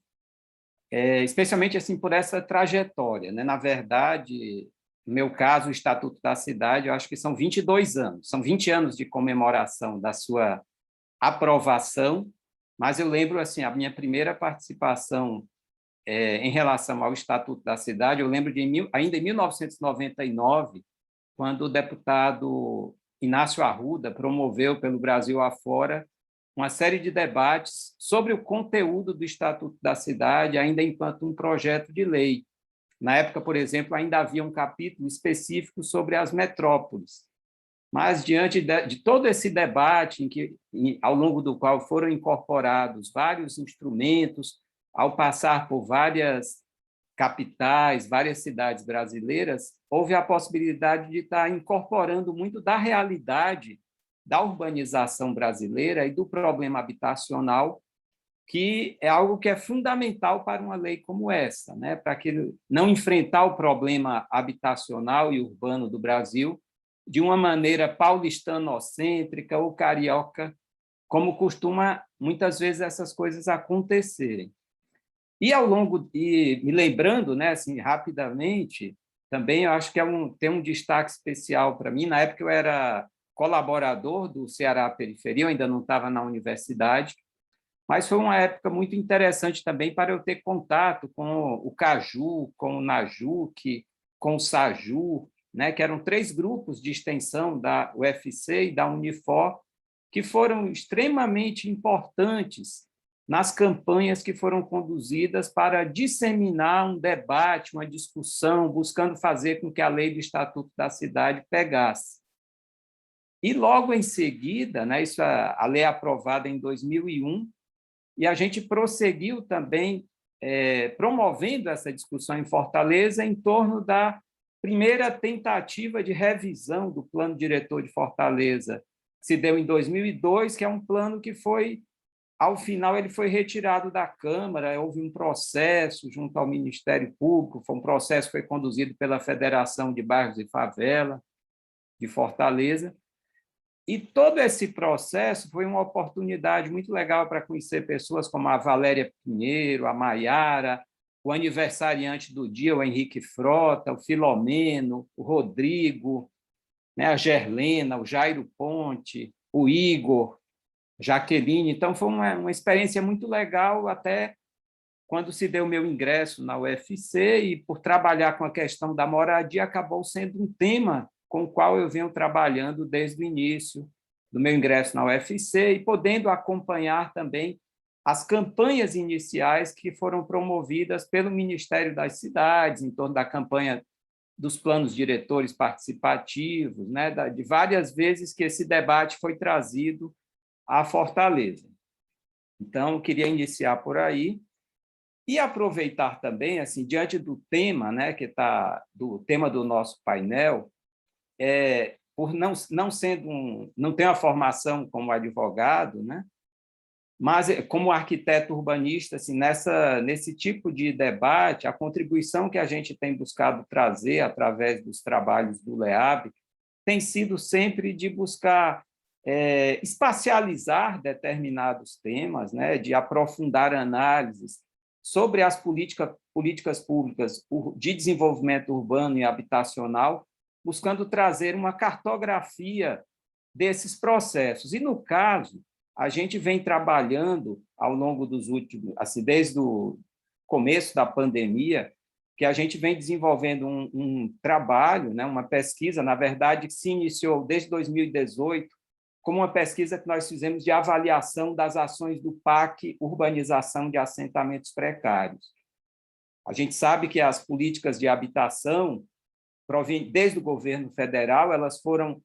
especialmente assim, por essa trajetória. Né? Na verdade, no meu caso, o Estatuto da Cidade, eu acho que são 22 anos, são 20 anos de comemoração da sua aprovação, mas eu lembro, assim, a minha primeira participação em relação ao Estatuto da Cidade, eu lembro ainda em 1999, quando o deputado Inácio Arruda promoveu pelo Brasil afora uma série de debates sobre o conteúdo do Estatuto da Cidade, ainda enquanto um projeto de lei. Na época, por exemplo, ainda havia um capítulo específico sobre as metrópoles. Mas, diante de todo esse debate, ao longo do qual foram incorporados vários instrumentos, ao passar por várias capitais, várias cidades brasileiras, houve a possibilidade de estar incorporando muito da realidade da urbanização brasileira e do problema habitacional, que é algo que é fundamental para uma lei como essa, né? Para que não enfrentar o problema habitacional e urbano do Brasil de uma maneira paulistanocêntrica ou carioca, como costuma muitas vezes essas coisas acontecerem. E ao longo me lembrando, né, assim, rapidamente, também eu acho que tem um destaque especial para mim. Na época eu era colaborador do Ceará Periferia, eu ainda não estava na universidade, mas foi uma época muito interessante também para eu ter contato com o Caju, com o Najuc, com o Saju, né, que eram 3 grupos de extensão da UFC e da Unifor, que foram extremamente importantes nas campanhas que foram conduzidas para disseminar um debate, uma discussão, buscando fazer com que a lei do Estatuto da Cidade pegasse. E, logo em seguida, né, a lei é aprovada em 2001, e a gente prosseguiu também promovendo essa discussão em Fortaleza em torno da primeira tentativa de revisão do Plano Diretor de Fortaleza, que se deu em 2002, que é um plano que foi, ao final, ele foi retirado da Câmara, houve um processo junto ao Ministério Público, foi um processo que foi conduzido pela Federação de Bairros e Favela de Fortaleza, e todo esse processo foi uma oportunidade muito legal para conhecer pessoas como a Valéria Pinheiro, a Maiara, o aniversariante do dia, o Henrique Frota, o Filomeno, o Rodrigo, né, a Gerlena, o Jairo Ponte, o Igor, Jaqueline. Então, foi uma experiência muito legal, até quando se deu o meu ingresso na UFC, e por trabalhar com a questão da moradia, acabou sendo um tema com o qual eu venho trabalhando desde o início do meu ingresso na UFC e podendo acompanhar também as campanhas iniciais que foram promovidas pelo Ministério das Cidades, em torno da campanha dos planos diretores participativos, né, de várias vezes que esse debate foi trazido à Fortaleza. Então, eu queria iniciar por aí e aproveitar também, assim, diante do tema, né, que está do tema do nosso painel, por não sendo não ter uma formação como advogado, né, mas como arquiteto urbanista, assim, nesse tipo de debate, a contribuição que a gente tem buscado trazer através dos trabalhos do LEAB tem sido sempre de buscar espacializar determinados temas, né, de aprofundar análises sobre as políticas públicas de desenvolvimento urbano e habitacional, buscando trazer uma cartografia desses processos. E, no caso, a gente vem trabalhando ao longo dos últimos, assim, desde o começo da pandemia, que a gente vem desenvolvendo um trabalho, né, uma pesquisa, na verdade, que se iniciou desde 2018, como uma pesquisa que nós fizemos de avaliação das ações do PAC Urbanização de Assentamentos Precários. A gente sabe que as políticas de habitação, desde o governo federal, elas foram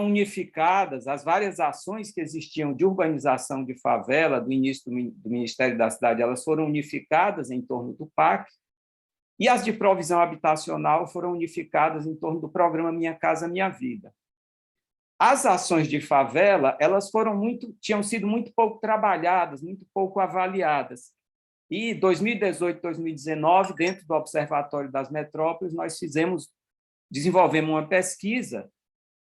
unificadas, as várias ações que existiam de urbanização de favela, do início do Ministério da Cidade, elas foram unificadas em torno do PAC, e as de provisão habitacional foram unificadas em torno do programa Minha Casa Minha Vida. As ações de favela, elas tinham sido muito pouco trabalhadas, muito pouco avaliadas. E 2018, 2019, dentro do Observatório das Metrópoles, nós desenvolvemos uma pesquisa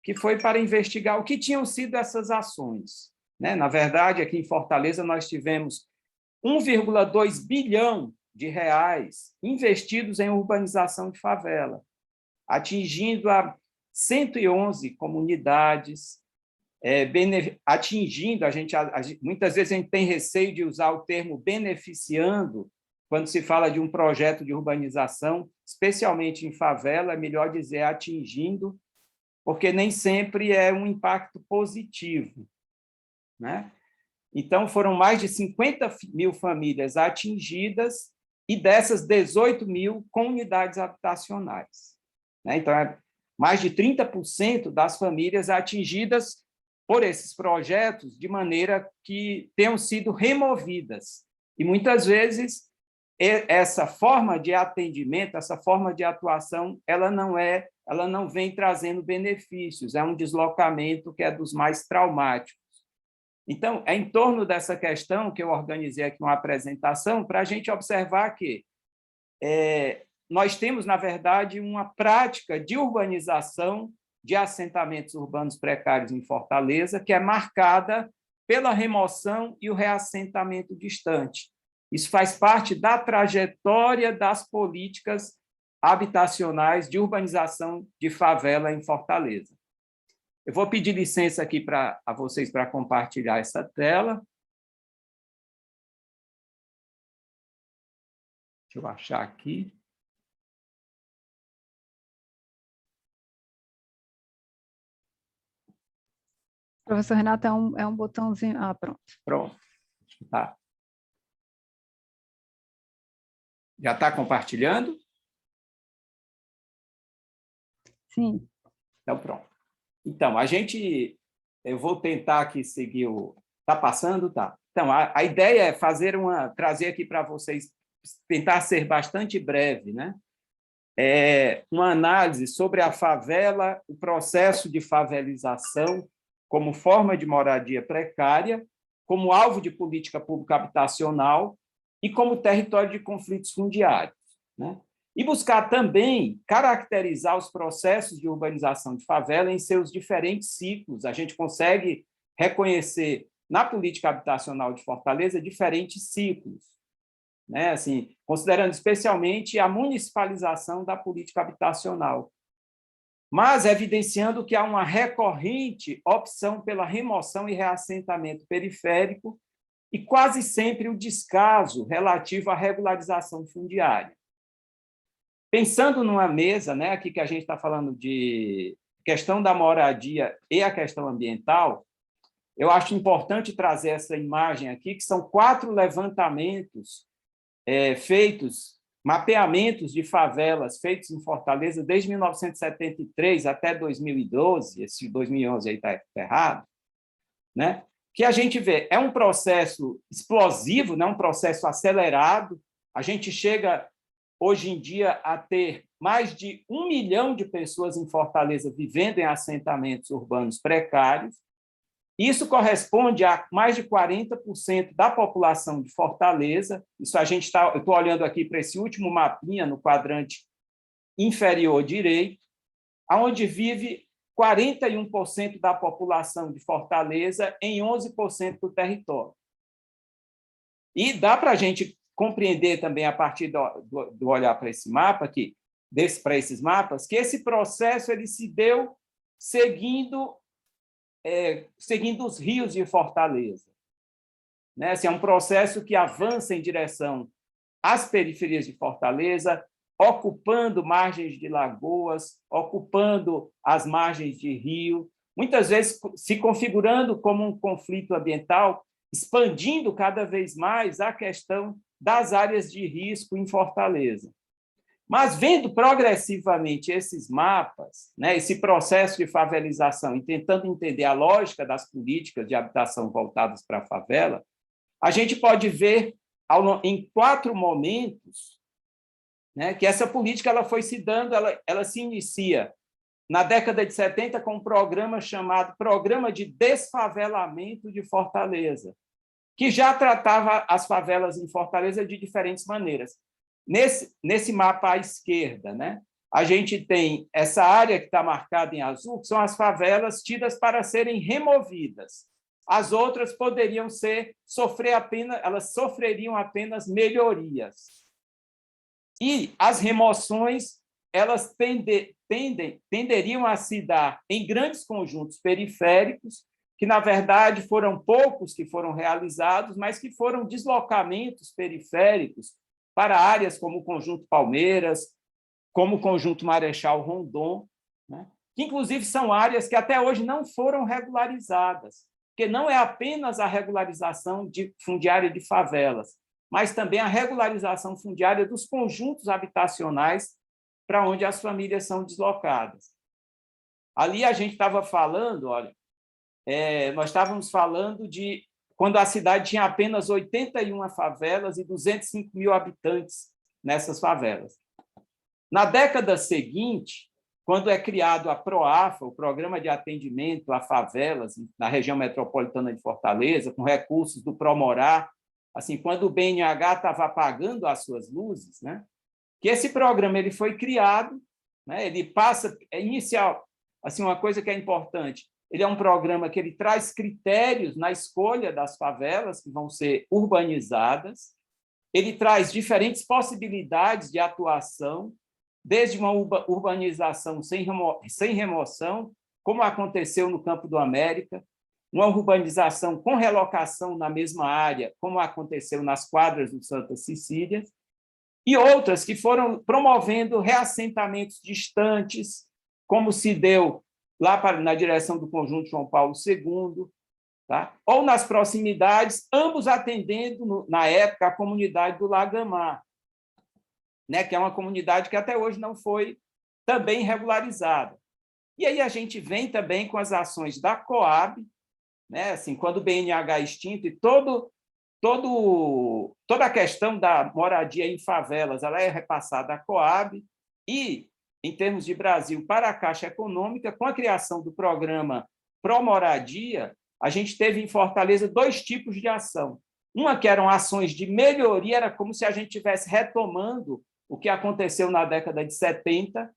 que foi para investigar o que tinham sido essas ações. Na verdade, aqui em Fortaleza, nós tivemos 1,2 bilhão de reais investidos em urbanização de favela, atingindo a 111 comunidades, atingindo, muitas vezes a gente tem receio de usar o termo beneficiando, quando se fala de um projeto de urbanização, especialmente em favela, é melhor dizer atingindo, porque nem sempre é um impacto positivo, né? Então, foram mais de 50 mil famílias atingidas e dessas 18 mil com unidades habitacionais, né? Então, mais de 30% das famílias atingidas por esses projetos de maneira que tenham sido removidas. E, muitas vezes, essa forma de atendimento, essa forma de atuação, ela não vem trazendo benefícios, é um deslocamento que é dos mais traumáticos. Então, é em torno dessa questão que eu organizei aqui uma apresentação para a gente observar que nós temos, na verdade, uma prática de urbanização de assentamentos urbanos precários em Fortaleza, que é marcada pela remoção e o reassentamento distante. Isso faz parte da trajetória das políticas habitacionais de urbanização de favela em Fortaleza. Eu vou pedir licença aqui a vocês para compartilhar essa tela. Deixa eu achar aqui. Professor Renato, é um botãozinho. Ah, pronto. Pronto. Tá. Já está compartilhando? Sim. Então, pronto. Então, eu vou tentar aqui seguir o... Está passando? Tá. Então, a ideia é trazer aqui para vocês, tentar ser bastante breve, né? Uma análise sobre a favela, o processo de favelização como forma de moradia precária, como alvo de política pública habitacional e como território de conflitos fundiários, né? E buscar também caracterizar os processos de urbanização de favela em seus diferentes ciclos. A gente consegue reconhecer na política habitacional de Fortaleza diferentes ciclos, né? Assim, considerando especialmente a municipalização da política habitacional, mas evidenciando que há uma recorrente opção pela remoção e reassentamento periférico e quase sempre o descaso relativo à regularização fundiária. Pensando numa mesa, né, aqui que a gente está falando de questão da moradia e a questão ambiental, eu acho importante trazer essa imagem aqui, que são 4 levantamentos feitos, mapeamentos de favelas feitos em Fortaleza desde 1973 até 2012, esse 2011 aí está errado, né? Que a gente vê, é um processo explosivo, né? Um processo acelerado, a gente chega, hoje em dia, a ter mais de 1 milhão de pessoas em Fortaleza vivendo em assentamentos urbanos precários. Isso corresponde a mais de 40% da população de Fortaleza. Isso eu estou olhando aqui para esse último mapinha no quadrante inferior direito, onde vive 41% da população de Fortaleza em 11% do território. E dá para a gente compreender também, a partir do olhar para esse mapa, para esses mapas, que esse processo ele se deu seguindo os rios de Fortaleza, né? Assim, é um processo que avança em direção às periferias de Fortaleza, ocupando margens de lagoas, ocupando as margens de rio, muitas vezes se configurando como um conflito ambiental, expandindo cada vez mais a questão das áreas de risco em Fortaleza. Mas, vendo progressivamente esses mapas, né, esse processo de favelização e tentando entender a lógica das políticas de habitação voltadas para a favela, a gente pode ver em 4 momentos, né, que essa política ela foi se dando, ela se inicia na década de 70 com um programa chamado Programa de Desfavelamento de Fortaleza, que já tratava as favelas em Fortaleza de diferentes maneiras. Nesse mapa à esquerda, né, a gente tem essa área que está marcada em azul, que são as favelas tidas para serem removidas. As outras poderiam elas sofreriam apenas melhorias. E as remoções, elas tenderiam a se dar em grandes conjuntos periféricos, que, na verdade, foram poucos que foram realizados, mas que foram deslocamentos periféricos para áreas como o Conjunto Palmeiras, como o Conjunto Marechal Rondon, né? Que, inclusive, são áreas que até hoje não foram regularizadas, porque não é apenas a regularização fundiária de favelas, mas também a regularização fundiária dos conjuntos habitacionais para onde as famílias são deslocadas. Ali a gente estava falando, nós estávamos falando de quando a cidade tinha apenas 81 favelas e 205 mil habitantes nessas favelas. Na década seguinte, quando é criado a PROAFA, o Programa de Atendimento a Favelas na região metropolitana de Fortaleza, com recursos do Promorá, assim, quando o BNH estava apagando as suas luzes, né, que esse programa ele foi criado, né, ele passa, inicial, assim, uma coisa que é importante, ele é um programa que ele traz critérios na escolha das favelas que vão ser urbanizadas, ele traz diferentes possibilidades de atuação, desde uma urbanização sem remoção, como aconteceu no Campo do América, uma urbanização com relocação na mesma área, como aconteceu nas quadras do Santa Cecília, e outras que foram promovendo reassentamentos distantes, como se deu na direção do Conjunto João Paulo II, tá? Ou nas proximidades, ambos atendendo, na época, a comunidade do Lagamar, né? Que é uma comunidade que até hoje não foi também regularizada. E aí a gente vem também com as ações da Coab, né? Assim, quando o BNH é extinto e toda a questão da moradia em favelas ela é repassada à Coab e, em termos de Brasil, para a Caixa Econômica, com a criação do programa Promoradia, a gente teve em Fortaleza 2 tipos de ação. Uma que eram ações de melhoria, era como se a gente estivesse retomando o que aconteceu na década de 70,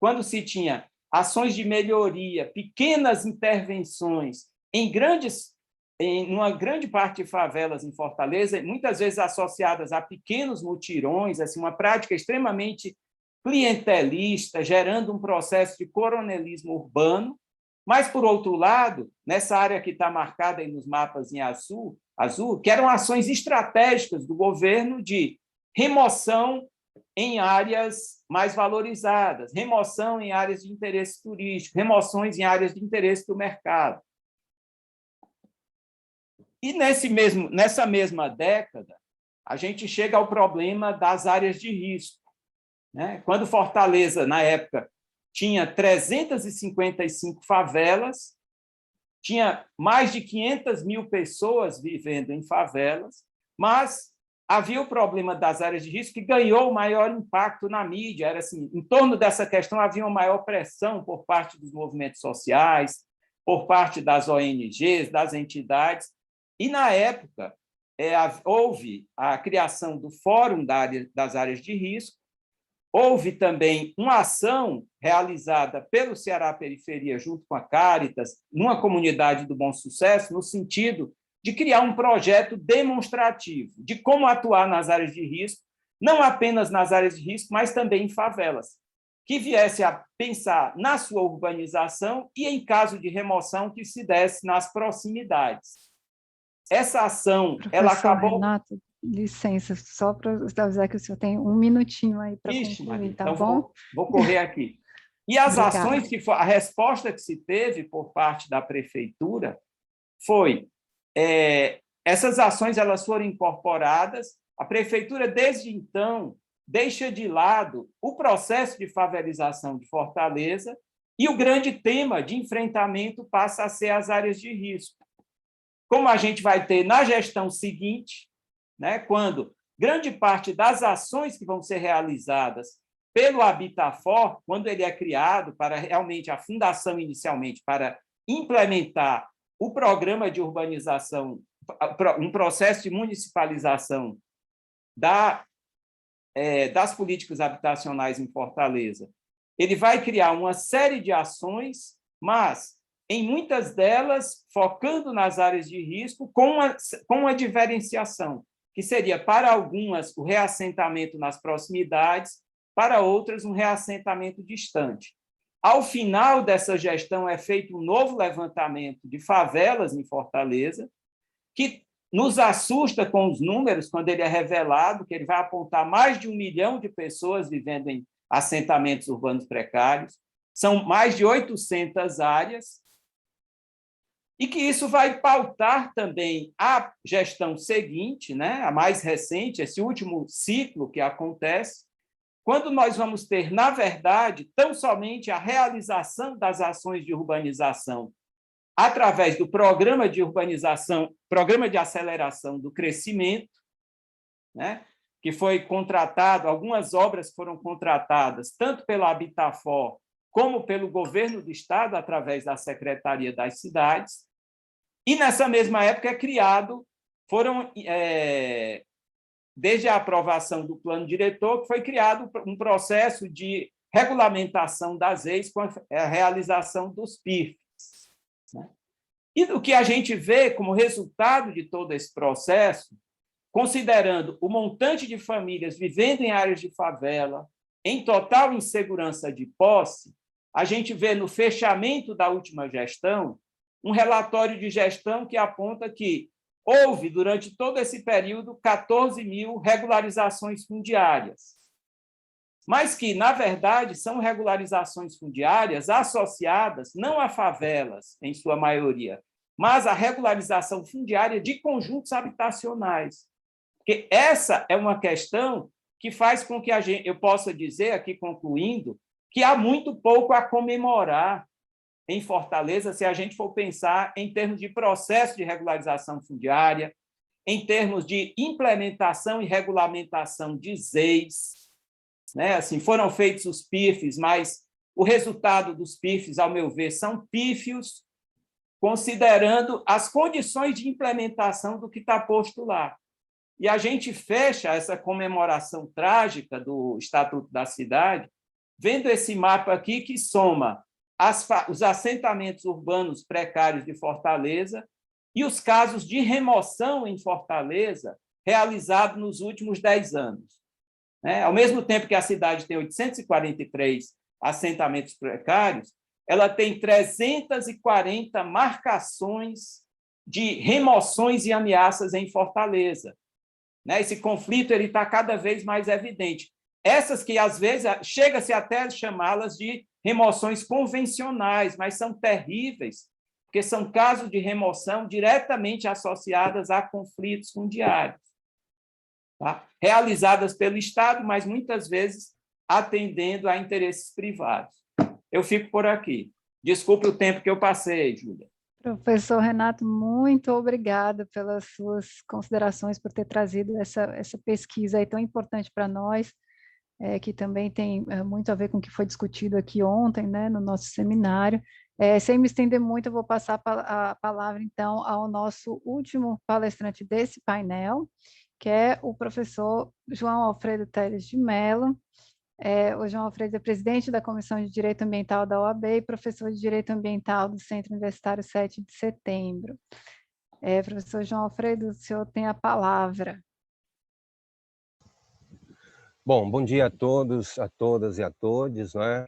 quando se tinha ações de melhoria, pequenas intervenções em uma grande parte de favelas em Fortaleza, muitas vezes associadas a pequenos mutirões, assim, uma prática extremamente clientelista, gerando um processo de coronelismo urbano. Mas, por outro lado, nessa área que está marcada aí nos mapas em azul, que eram ações estratégicas do governo de remoção em áreas mais valorizadas, remoção em áreas de interesse turístico, remoções em áreas de interesse do mercado. E nessa mesma década, a gente chega ao problema das áreas de risco, né? Quando Fortaleza, na época, tinha 355 favelas, tinha mais de 500 mil pessoas vivendo em favelas, mas havia o problema das áreas de risco que ganhou o maior impacto na mídia. Era assim, em torno dessa questão havia uma maior pressão por parte dos movimentos sociais, por parte das ONGs, das entidades, e, na época, houve a criação do Fórum das Áreas de Risco, houve também uma ação realizada pelo Ceará Periferia, junto com a Caritas, numa comunidade do Bom Sucesso, no sentido de criar um projeto demonstrativo de como atuar nas áreas de risco, não apenas nas áreas de risco, mas também em favelas, que viesse a pensar na sua urbanização e, em caso de remoção, que se desse nas proximidades. Essa ação, ela acabou... Renato, licença, só para avisar que o senhor tem um minutinho aí para concluir, tá então bom? Vou correr aqui. E as Obrigada. ações a resposta que se teve por parte da prefeitura foi essas ações elas foram incorporadas. A prefeitura, desde então, deixa de lado o processo de favelização de Fortaleza e o grande tema de enfrentamento passa a ser as áreas de risco. Como a gente vai ter na gestão seguinte, né, quando grande parte das ações que vão ser realizadas pelo Habitafor, quando ele é criado para realmente a fundação inicialmente para implementar o programa de urbanização, um processo de municipalização das políticas habitacionais em Fortaleza, ele vai criar uma série de ações, mas em muitas delas focando nas áreas de risco com uma diferenciação, que seria para algumas o reassentamento nas proximidades, para outras um reassentamento distante. Ao final dessa gestão é feito um novo levantamento de favelas em Fortaleza, que nos assusta com os números quando ele é revelado, que ele vai apontar mais de 1 milhão de pessoas vivendo em assentamentos urbanos precários, são mais de 800 áreas, e que isso vai pautar também a gestão seguinte, né, a mais recente, esse último ciclo que acontece, quando nós vamos ter, na verdade, tão somente a realização das ações de urbanização através do programa de urbanização, programa de aceleração do crescimento, né, que foi contratado, algumas obras foram contratadas tanto pela Habitafor como pelo governo do Estado, através da Secretaria das Cidades, e, nessa mesma época, desde a aprovação do plano diretor, que foi criado um processo de regulamentação das EIs com a realização dos PIRFs. Né? E o que a gente vê como resultado de todo esse processo, considerando o montante de famílias vivendo em áreas de favela, em total insegurança de posse, a gente vê no fechamento da última gestão um relatório de gestão que aponta que houve, durante todo esse período, 14 mil regularizações fundiárias. mas que, na verdade, são regularizações fundiárias associadas não a favelas, em sua maioria, mas a regularização fundiária de conjuntos habitacionais. Porque essa é uma questão que faz com que eu possa dizer, aqui concluindo, que há muito pouco a comemorar em Fortaleza, se a gente for pensar em termos de processo de regularização fundiária, em termos de implementação e regulamentação de ZEIs, né? Assim, foram feitos os PIFs, mas o resultado dos PIFs, ao meu ver, são pífios, considerando as condições de implementação do que está posto lá. E a gente fecha essa comemoração trágica do Estatuto da Cidade, vendo esse mapa aqui que soma os assentamentos urbanos precários de Fortaleza e os casos de remoção em Fortaleza realizados nos últimos 10 anos. Ao mesmo tempo que a cidade tem 843 assentamentos precários, ela tem 340 marcações de remoções e ameaças em Fortaleza. Esse conflito está cada vez mais evidente. Essas que, às vezes, chega-se até a chamá-las de remoções convencionais, mas são terríveis, porque são casos de remoção diretamente associadas a conflitos fundiários, tá? Realizadas pelo Estado, mas muitas vezes atendendo a interesses privados. Eu fico por aqui. Desculpe o tempo que eu passei, Júlia. Professor Renato, muito obrigada pelas suas considerações, por ter trazido essa pesquisa aí tão importante para nós, que também tem muito a ver com o que foi discutido aqui ontem, né, no nosso seminário. Sem me estender muito, eu vou passar a palavra, então, ao nosso último palestrante desse painel, que é o professor João Alfredo Teles de Mello. O João Alfredo é presidente da Comissão de Direito Ambiental da OAB e professor de Direito Ambiental do Centro Universitário 7 de Setembro. Professor João Alfredo, o senhor tem a palavra. Bom dia a todos, a todas e a todos, né?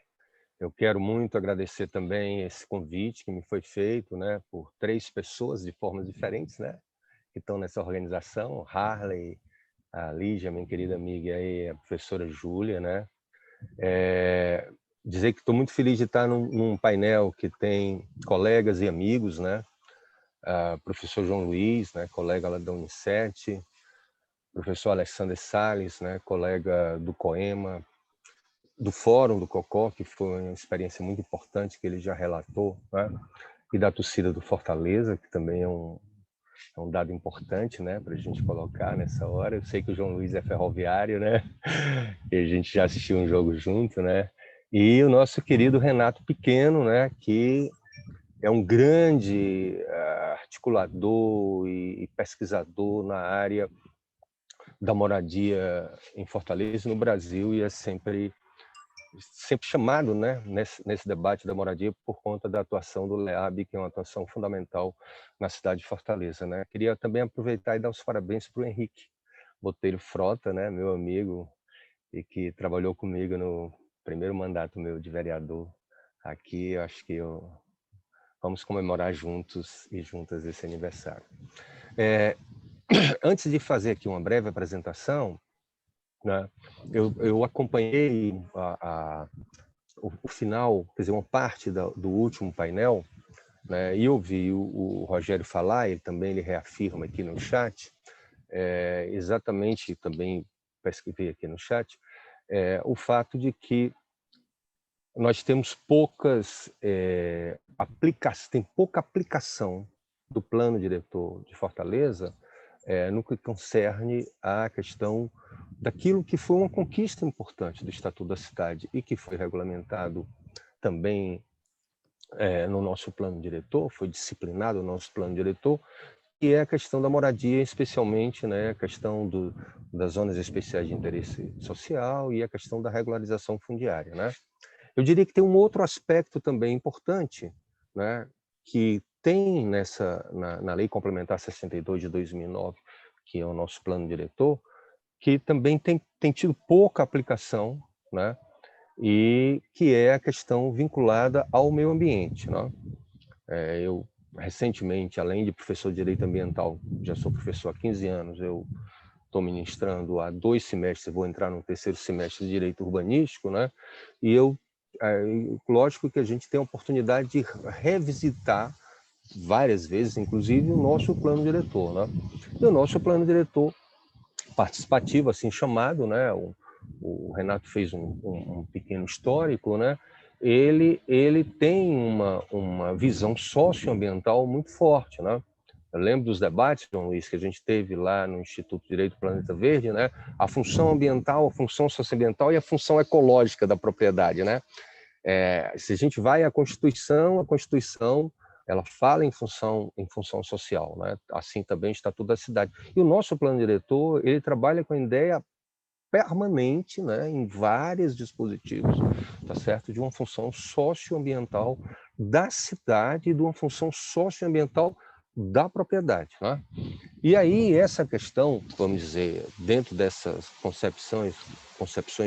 Eu quero muito agradecer também esse convite que me foi feito, né, por 3 pessoas de formas diferentes, né, que estão nessa organização, Harley, a Lígia, minha querida amiga, e aí a professora Júlia, né? Dizer que estou muito feliz de estar num painel que tem colegas e amigos, né? Professor João Luiz, né, colega lá da Unicef, professor Alexandre Salles, né, colega do COEMA, do Fórum do Cocó, que foi uma experiência muito importante que ele já relatou, né? E da torcida do Fortaleza, que também é um dado importante, né, para a gente colocar nessa hora. Eu sei que o João Luiz é ferroviário, né? E a gente já assistiu um jogo junto, né? E o nosso querido Renato Pequeno, né, que é um grande articulador e pesquisador na área da moradia em Fortaleza e no Brasil, e é sempre chamado, né, nesse debate da moradia por conta da atuação do LEAB, que é uma atuação fundamental na cidade de Fortaleza, né? Queria também aproveitar e dar os parabéns para o Henrique Botelho Frota, né, meu amigo, e que trabalhou comigo no primeiro mandato meu de vereador aqui. Acho que vamos comemorar juntos e juntas esse aniversário. Antes de fazer aqui uma breve apresentação, né, eu acompanhei o final, quer dizer, uma parte do último painel, né, e ouvi o Rogério falar, ele também reafirma aqui no chat, exatamente, também pesquisei aqui no chat, o fato de que nós temos tem pouca aplicação do plano diretor de Fortaleza no que concerne à questão daquilo que foi uma conquista importante do Estatuto da Cidade e que foi regulamentado também no nosso plano diretor, foi disciplinado no nosso plano diretor, que é a questão da moradia, especialmente, né, a questão das zonas especiais de interesse social e a questão da regularização fundiária, né? Eu diria que tem um outro aspecto também importante, né, que tem na Lei Complementar 62 de 2009, que é o nosso plano diretor, que também tem tido pouca aplicação, né, e que é a questão vinculada ao meio ambiente, né? Eu, recentemente, além de professor de Direito Ambiental, já sou professor há 15 anos, eu estou ministrando há 2 semestres, vou entrar no 3º semestre de Direito Urbanístico, né? E lógico que a gente tem a oportunidade de revisitar várias vezes, inclusive, o nosso plano diretor, né? E o nosso plano diretor participativo, assim chamado, né? O Renato fez um pequeno histórico, né? Ele tem uma visão socioambiental muito forte, né? Eu lembro dos debates, João Luiz, que a gente teve lá no Instituto de Direito do Planeta Verde, né? A função ambiental, a função socioambiental e a função ecológica da propriedade, né? Se a gente vai à Constituição, ela fala em função social, né? Assim também o Estatuto da Cidade. E o nosso plano diretor, ele trabalha com a ideia permanente, né, em vários dispositivos, tá certo? De uma função socioambiental da cidade e de uma função socioambiental da propriedade, né? E aí essa questão, vamos dizer, dentro dessas concepções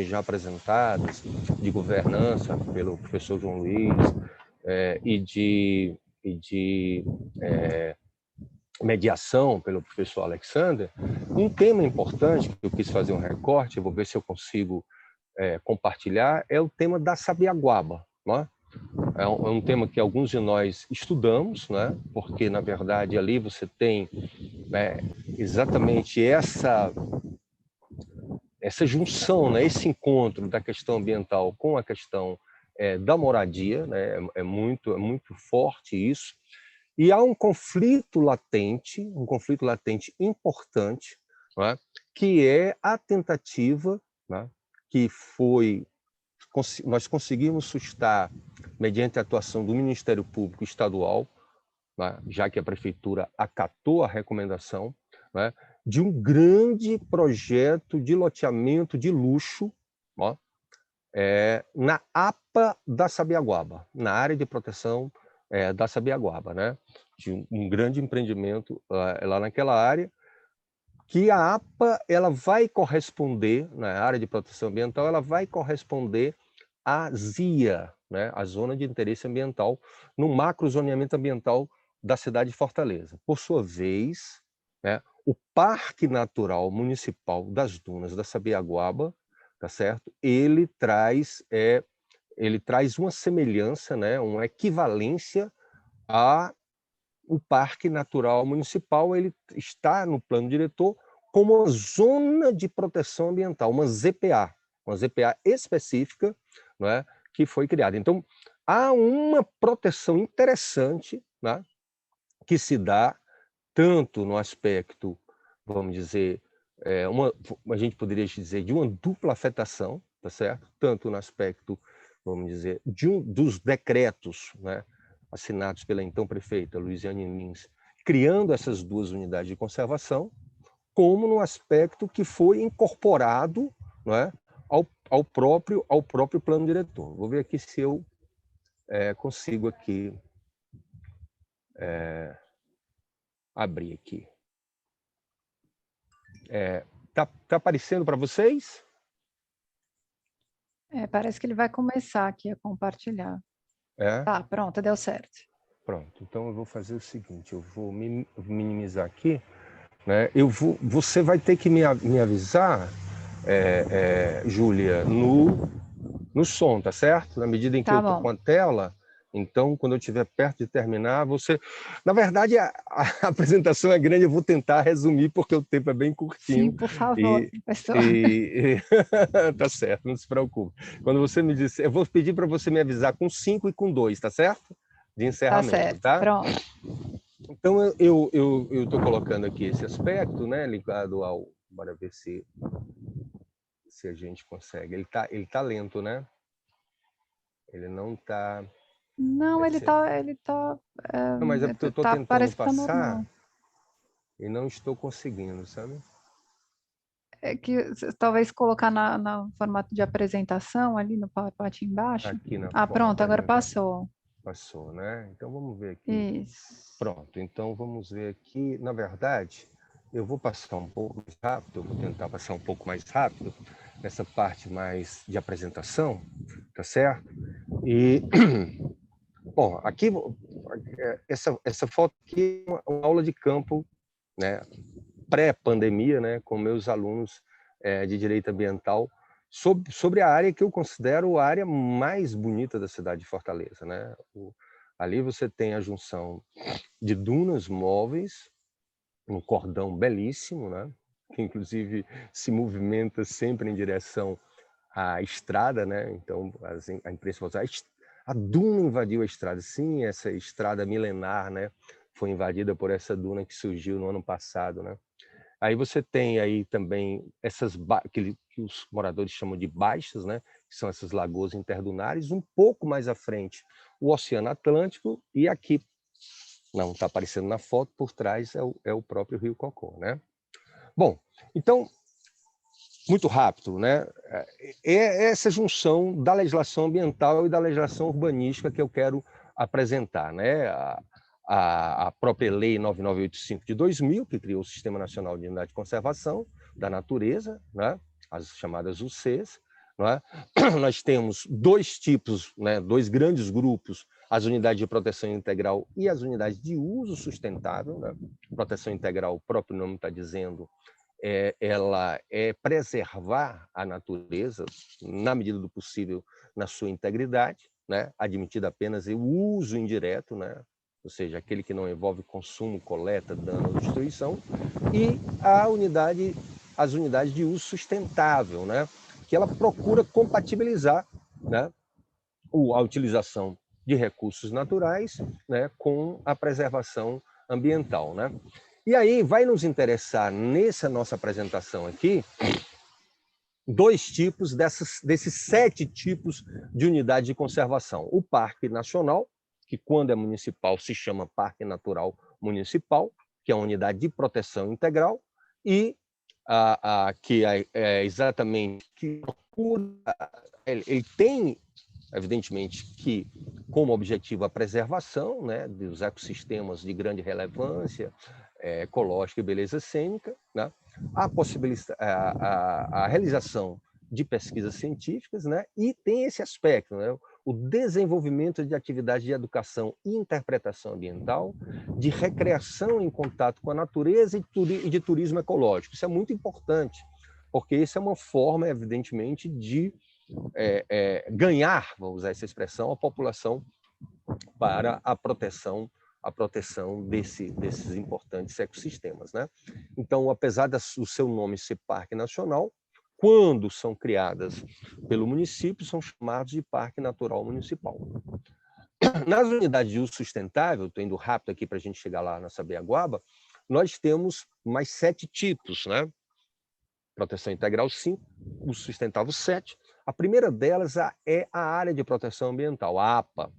já apresentadas de governança pelo professor João Luiz e de mediação pelo professor Alexander, um tema importante que eu quis fazer um recorte, eu vou ver se eu consigo compartilhar, é o tema da sabiaguaba, né? É um tema que alguns de nós estudamos, né? Porque, na verdade, ali você tem exatamente essa junção, né? Esse encontro da questão ambiental com a questão da moradia, né? É muito forte isso. E há um conflito latente importante, né? Que é a tentativa, né? Que nós conseguimos sustar mediante a atuação do Ministério Público Estadual, né? Já que a Prefeitura acatou a recomendação, né? De um grande projeto de loteamento de luxo, né? Na APA da Sabiaguaba, na área de proteção da Sabiaguaba, né? De um grande empreendimento lá naquela área, que a APA ela vai corresponder, na área de proteção ambiental, ela vai corresponder à ZIA, né? A Zona de Interesse Ambiental, no macrozoneamento ambiental da cidade de Fortaleza. Por sua vez, né, o Parque Natural Municipal das Dunas da Sabiaguaba, tá certo? Ele traz uma semelhança, né, uma equivalência a o Parque Natural Municipal. Ele está no plano diretor como uma zona de proteção ambiental, uma ZPA específica, né, que foi criada. Então, há uma proteção interessante, né, que se dá tanto no aspecto, vamos dizer, a gente poderia dizer, de uma dupla afetação, tá certo? Tanto no aspecto, vamos dizer, dos decretos, né, assinados pela então prefeita Luiziane Lins, criando essas 2 unidades de conservação, como no aspecto que foi incorporado, né, ao próprio plano diretor. Vou ver aqui se eu consigo aqui abrir aqui. Tá aparecendo para vocês? Parece que ele vai começar aqui a compartilhar. Tá, pronto, deu certo. Pronto, então eu vou fazer o seguinte, eu vou minimizar aqui, né? Você vai ter que me avisar, Júlia, no som, tá certo? Na medida em que eu estou com a tela, então, quando eu estiver perto de terminar, você... Na verdade, a apresentação é grande, eu vou tentar resumir, porque o tempo é bem curtinho. Sim, por favor, professor. Tá certo, não se preocupe. Quando você me disser, eu vou pedir para você me avisar com 5 e com 2, tá certo? De encerramento, tá certo, tá? Pronto. Então, eu estou colocando aqui esse aspecto, né, ligado ao... Bora ver se a gente consegue. Ele tá lento, né? Ele não está... Não, ele tá Não, mas é porque eu estou tentando parece que tá passar normal. e não estou conseguindo, sabe? É que talvez colocar no formato de apresentação ali no PowerPoint embaixo. Aqui na Pronto, agora passou. Passou, né? Então vamos ver aqui. Isso. Pronto, então vamos ver aqui. Na verdade, eu vou passar um pouco mais rápido, eu vou tentar passar um pouco mais rápido nessa parte mais de apresentação, tá certo? E, bom, aqui, essa foto aqui é uma aula de campo, né? pré-pandemia, né, com meus alunos de direito ambiental, sobre a área que eu considero a área mais bonita da cidade de Fortaleza, né? Ali você tem a junção de dunas móveis, um cordão belíssimo, né? Que inclusive se movimenta sempre em direção à estrada, né? Então a imprensa fala assim, a duna invadiu a estrada. Sim, essa estrada milenar, né? Foi invadida por essa duna que surgiu no ano passado, né? Aí você tem aí também essas que os moradores chamam de baixas, né? Que são essas lagoas interdunares, um pouco mais à frente o Oceano Atlântico, e aqui, não está aparecendo na foto, por trás é o próprio Rio Cocó, né? Bom, então, muito rápido, né? É essa junção da legislação ambiental e da legislação urbanística que eu quero apresentar, né? A própria Lei 9985 de 2000, que criou o Sistema Nacional de Unidade de Conservação da Natureza, né? As chamadas UCs, né? Nós temos dois tipos, né? Dois grandes grupos, as unidades de proteção integral e as unidades de uso sustentável, né? Proteção integral, o próprio nome está dizendo, ela é preservar a natureza, na medida do possível, na sua integridade, né? Admitido apenas o uso indireto, né? Ou seja, aquele que não envolve consumo, coleta, dano ou destruição, e as unidades de uso sustentável, né? Que ela procura compatibilizar, né? A utilização de recursos naturais, né? Com a preservação ambiental, né? E aí vai nos interessar, nessa nossa apresentação aqui, dois tipos desses 7 tipos de unidade de conservação. O Parque Nacional, que quando é municipal se chama Parque Natural Municipal, que é uma unidade de proteção integral, e que é exatamente que ele tem, evidentemente, que como objetivo a preservação, né, dos ecossistemas de grande relevância ecológica e beleza cênica, né, a realização de pesquisas científicas, né, e tem esse aspecto, né, o desenvolvimento de atividades de educação e interpretação ambiental, de recreação em contato com a natureza e de turismo ecológico. Isso é muito importante, porque isso é uma forma, evidentemente, de ganhar, vamos usar essa expressão, a população para a proteção desses importantes ecossistemas, né? Então, apesar do seu nome ser Parque Nacional, quando são criadas pelo município, são chamados de Parque Natural Municipal. Nas unidades de uso sustentável, estou indo rápido aqui para a gente chegar lá na Sabiaguaba, nós temos mais 7 tipos, né? Proteção integral 5, uso sustentável 7. A primeira delas é a área de proteção ambiental, a APA.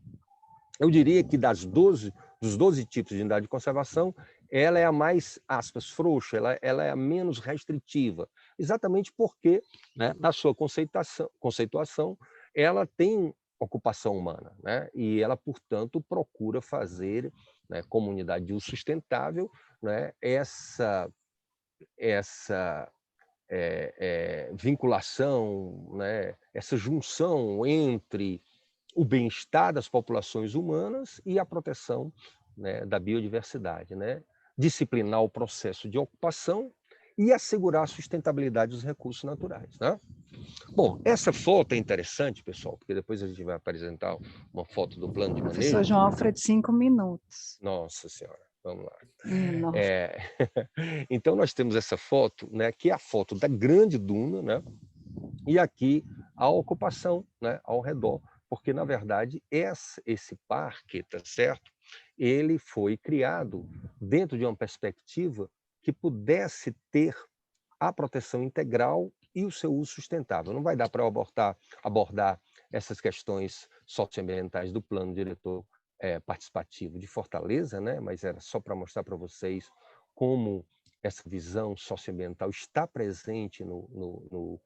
Eu diria que dos 12 tipos de unidade de conservação, ela é a mais, aspas, frouxa, ela é a menos restritiva, exatamente porque, né, na sua conceituação, ela tem ocupação humana, né, e ela, portanto, procura fazer, né, como unidade de uso sustentável, né, essa vinculação, né, essa junção entre o bem-estar das populações humanas e a proteção, né, da biodiversidade, né? Disciplinar o processo de ocupação e assegurar a sustentabilidade dos recursos naturais, né? Bom, essa foto é interessante, pessoal, porque depois a gente vai apresentar uma foto do plano de manejo. Professor João Alfredo, 5 minutos. Nossa Senhora, vamos lá. Nossa. Então, nós temos essa foto, né, que é a foto da grande duna, né? E aqui a ocupação, né, ao redor, porque, na verdade, esse parque, tá certo? Ele foi criado dentro de uma perspectiva que pudesse ter a proteção integral e o seu uso sustentável. Não vai dar para abordar essas questões socioambientais do plano diretor participativo de Fortaleza, né? Mas era só para mostrar para vocês como essa visão socioambiental está presente no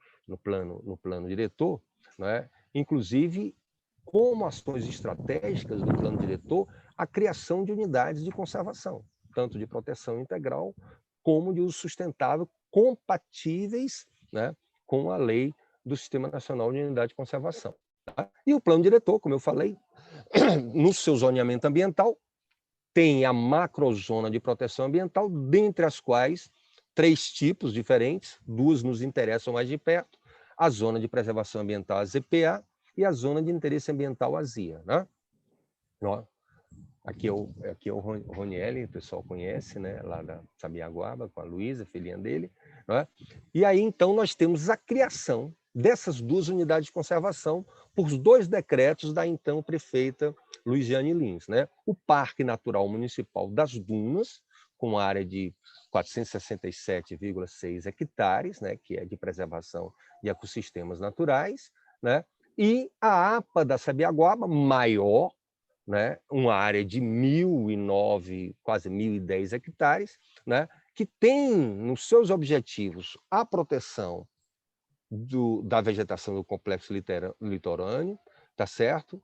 plano diretor, né? Inclusive como ações estratégicas do plano diretor, a criação de unidades de conservação, tanto de proteção integral como de uso sustentável, compatíveis, né, com a lei do Sistema Nacional de Unidade de Conservação. Tá? E o plano diretor, como eu falei, no seu zoneamento ambiental, tem a macrozona de proteção ambiental, dentre as quais 3 tipos diferentes, 2 nos interessam mais de perto, a Zona de Preservação Ambiental, a ZPA, e a Zona de Interesse Ambiental, a ZIA. Né? Aqui é o Ronieli, o pessoal conhece, né? Lá da Sabiaguaba, com a Luísa, filhinha dele. Né? E aí, então, nós temos a criação dessas 2 unidades de conservação por 2 decretos da então prefeita Luiziane Lins. Né? O Parque Natural Municipal das Dunas, com área de 467,6 hectares, né? Que é de preservação de ecossistemas naturais, né? E a APA da Sabiaguaba, maior, né, uma área de 1.009, quase 1.010 hectares, né, que tem nos seus objetivos a proteção da vegetação do complexo litorâneo, tá certo?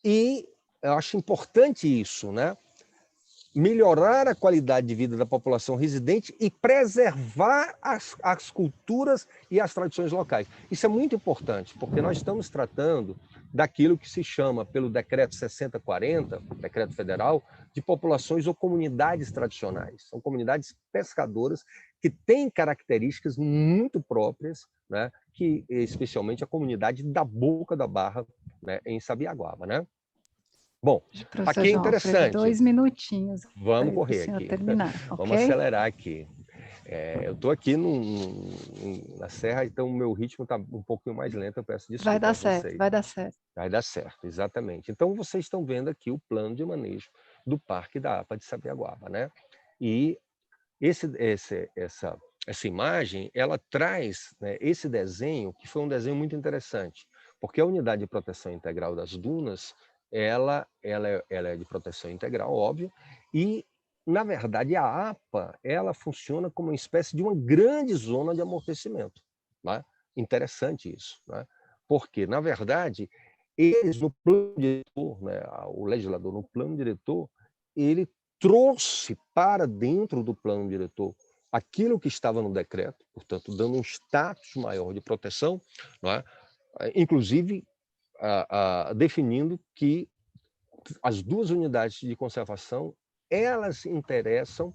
E eu acho importante isso, né? Melhorar a qualidade de vida da população residente e preservar as culturas e as tradições locais. Isso é muito importante, porque nós estamos tratando daquilo que se chama, pelo decreto 6040, decreto federal, de populações ou comunidades tradicionais. São comunidades pescadoras que têm características muito próprias, né, que especialmente a comunidade da Boca da Barra, né, em Sabiaguaba, né? Bom, Professor aqui é João Alfredo, interessante. 2 minutinhos. Vamos Para o correr senhor aqui. terminar, Vamos ok? acelerar aqui. Eu estou aqui na Serra, então o meu ritmo está um pouquinho mais lento, eu peço Vai desculpa dar a certo, vocês. vai dar certo. Vai dar certo, exatamente. Então vocês estão vendo aqui o plano de manejo do Parque da APA de Sabiaguaba, né? E essa imagem, ela traz, né, esse desenho, que foi um desenho muito interessante, porque a Unidade de Proteção Integral das Dunas, ela é de proteção integral, óbvio, e, na verdade, a APA, ela funciona como uma espécie de uma grande zona de amortecimento. Né? Interessante isso, né? Porque, na verdade, eles, no plano diretor, né, o legislador, no plano diretor, ele trouxe para dentro do plano diretor aquilo que estava no decreto, portanto, dando um status maior de proteção, não é? Inclusive definindo que as 2 unidades de conservação, elas interessam,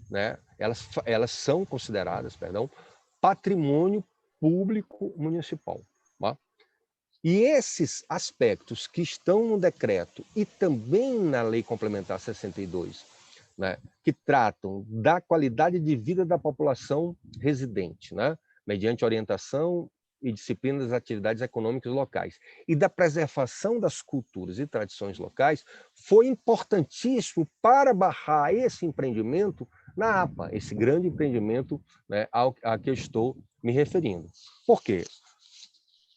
né? Elas são consideradas, perdão, patrimônio público municipal. Tá? E esses aspectos que estão no decreto e também na Lei Complementar 62, né, que tratam da qualidade de vida da população residente, né, mediante orientação e disciplina das atividades econômicas locais, e da preservação das culturas e tradições locais, foi importantíssimo para barrar esse empreendimento na APA, esse grande empreendimento, né, a que eu estou me referindo. Por quê?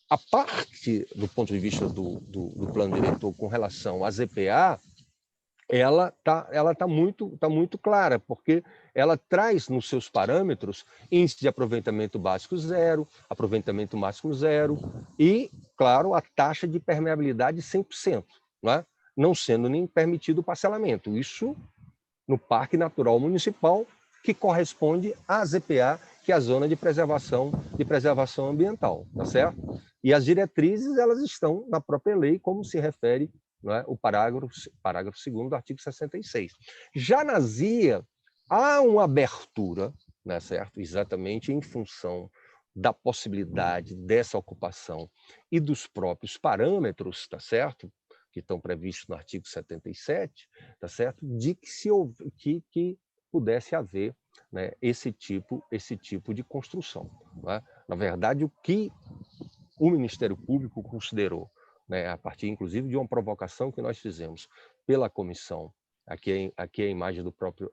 A parte, do ponto de vista do plano diretor com relação à ZPA, ela tá muito clara, porque ela traz nos seus parâmetros índice de aproveitamento básico 0, aproveitamento máximo 0 e, claro, a taxa de permeabilidade 100%, né? Não sendo nem permitido o parcelamento. Isso no Parque Natural Municipal, que corresponde à ZPA, que é a Zona de Preservação Ambiental, tá certo? E as diretrizes, elas estão na própria lei, como se refere, né, o parágrafo 2º do artigo 66. Já na ZIA, há uma abertura, né, certo? Exatamente em função da possibilidade dessa ocupação e dos próprios parâmetros, tá certo? Que estão previstos no artigo 77, tá certo? De que pudesse haver, né, esse tipo de construção. Né? Na verdade, o que o Ministério Público considerou, né, a partir, inclusive, de uma provocação que nós fizemos pela comissão, aqui é a imagem do próprio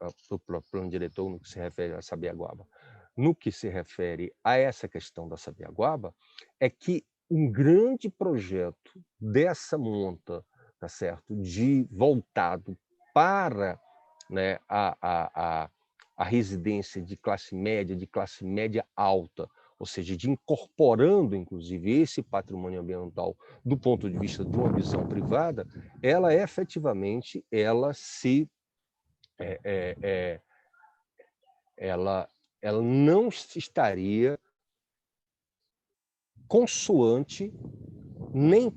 plano diretor no que se refere a Sabiaguaba, no que se refere a essa questão da Sabiaguaba, é que um grande projeto dessa monta, tá certo, voltado para, né, a residência de classe média alta, ou seja, de incorporando, inclusive, esse patrimônio ambiental do ponto de vista de uma visão privada, ela efetivamente ela não estaria consoante nem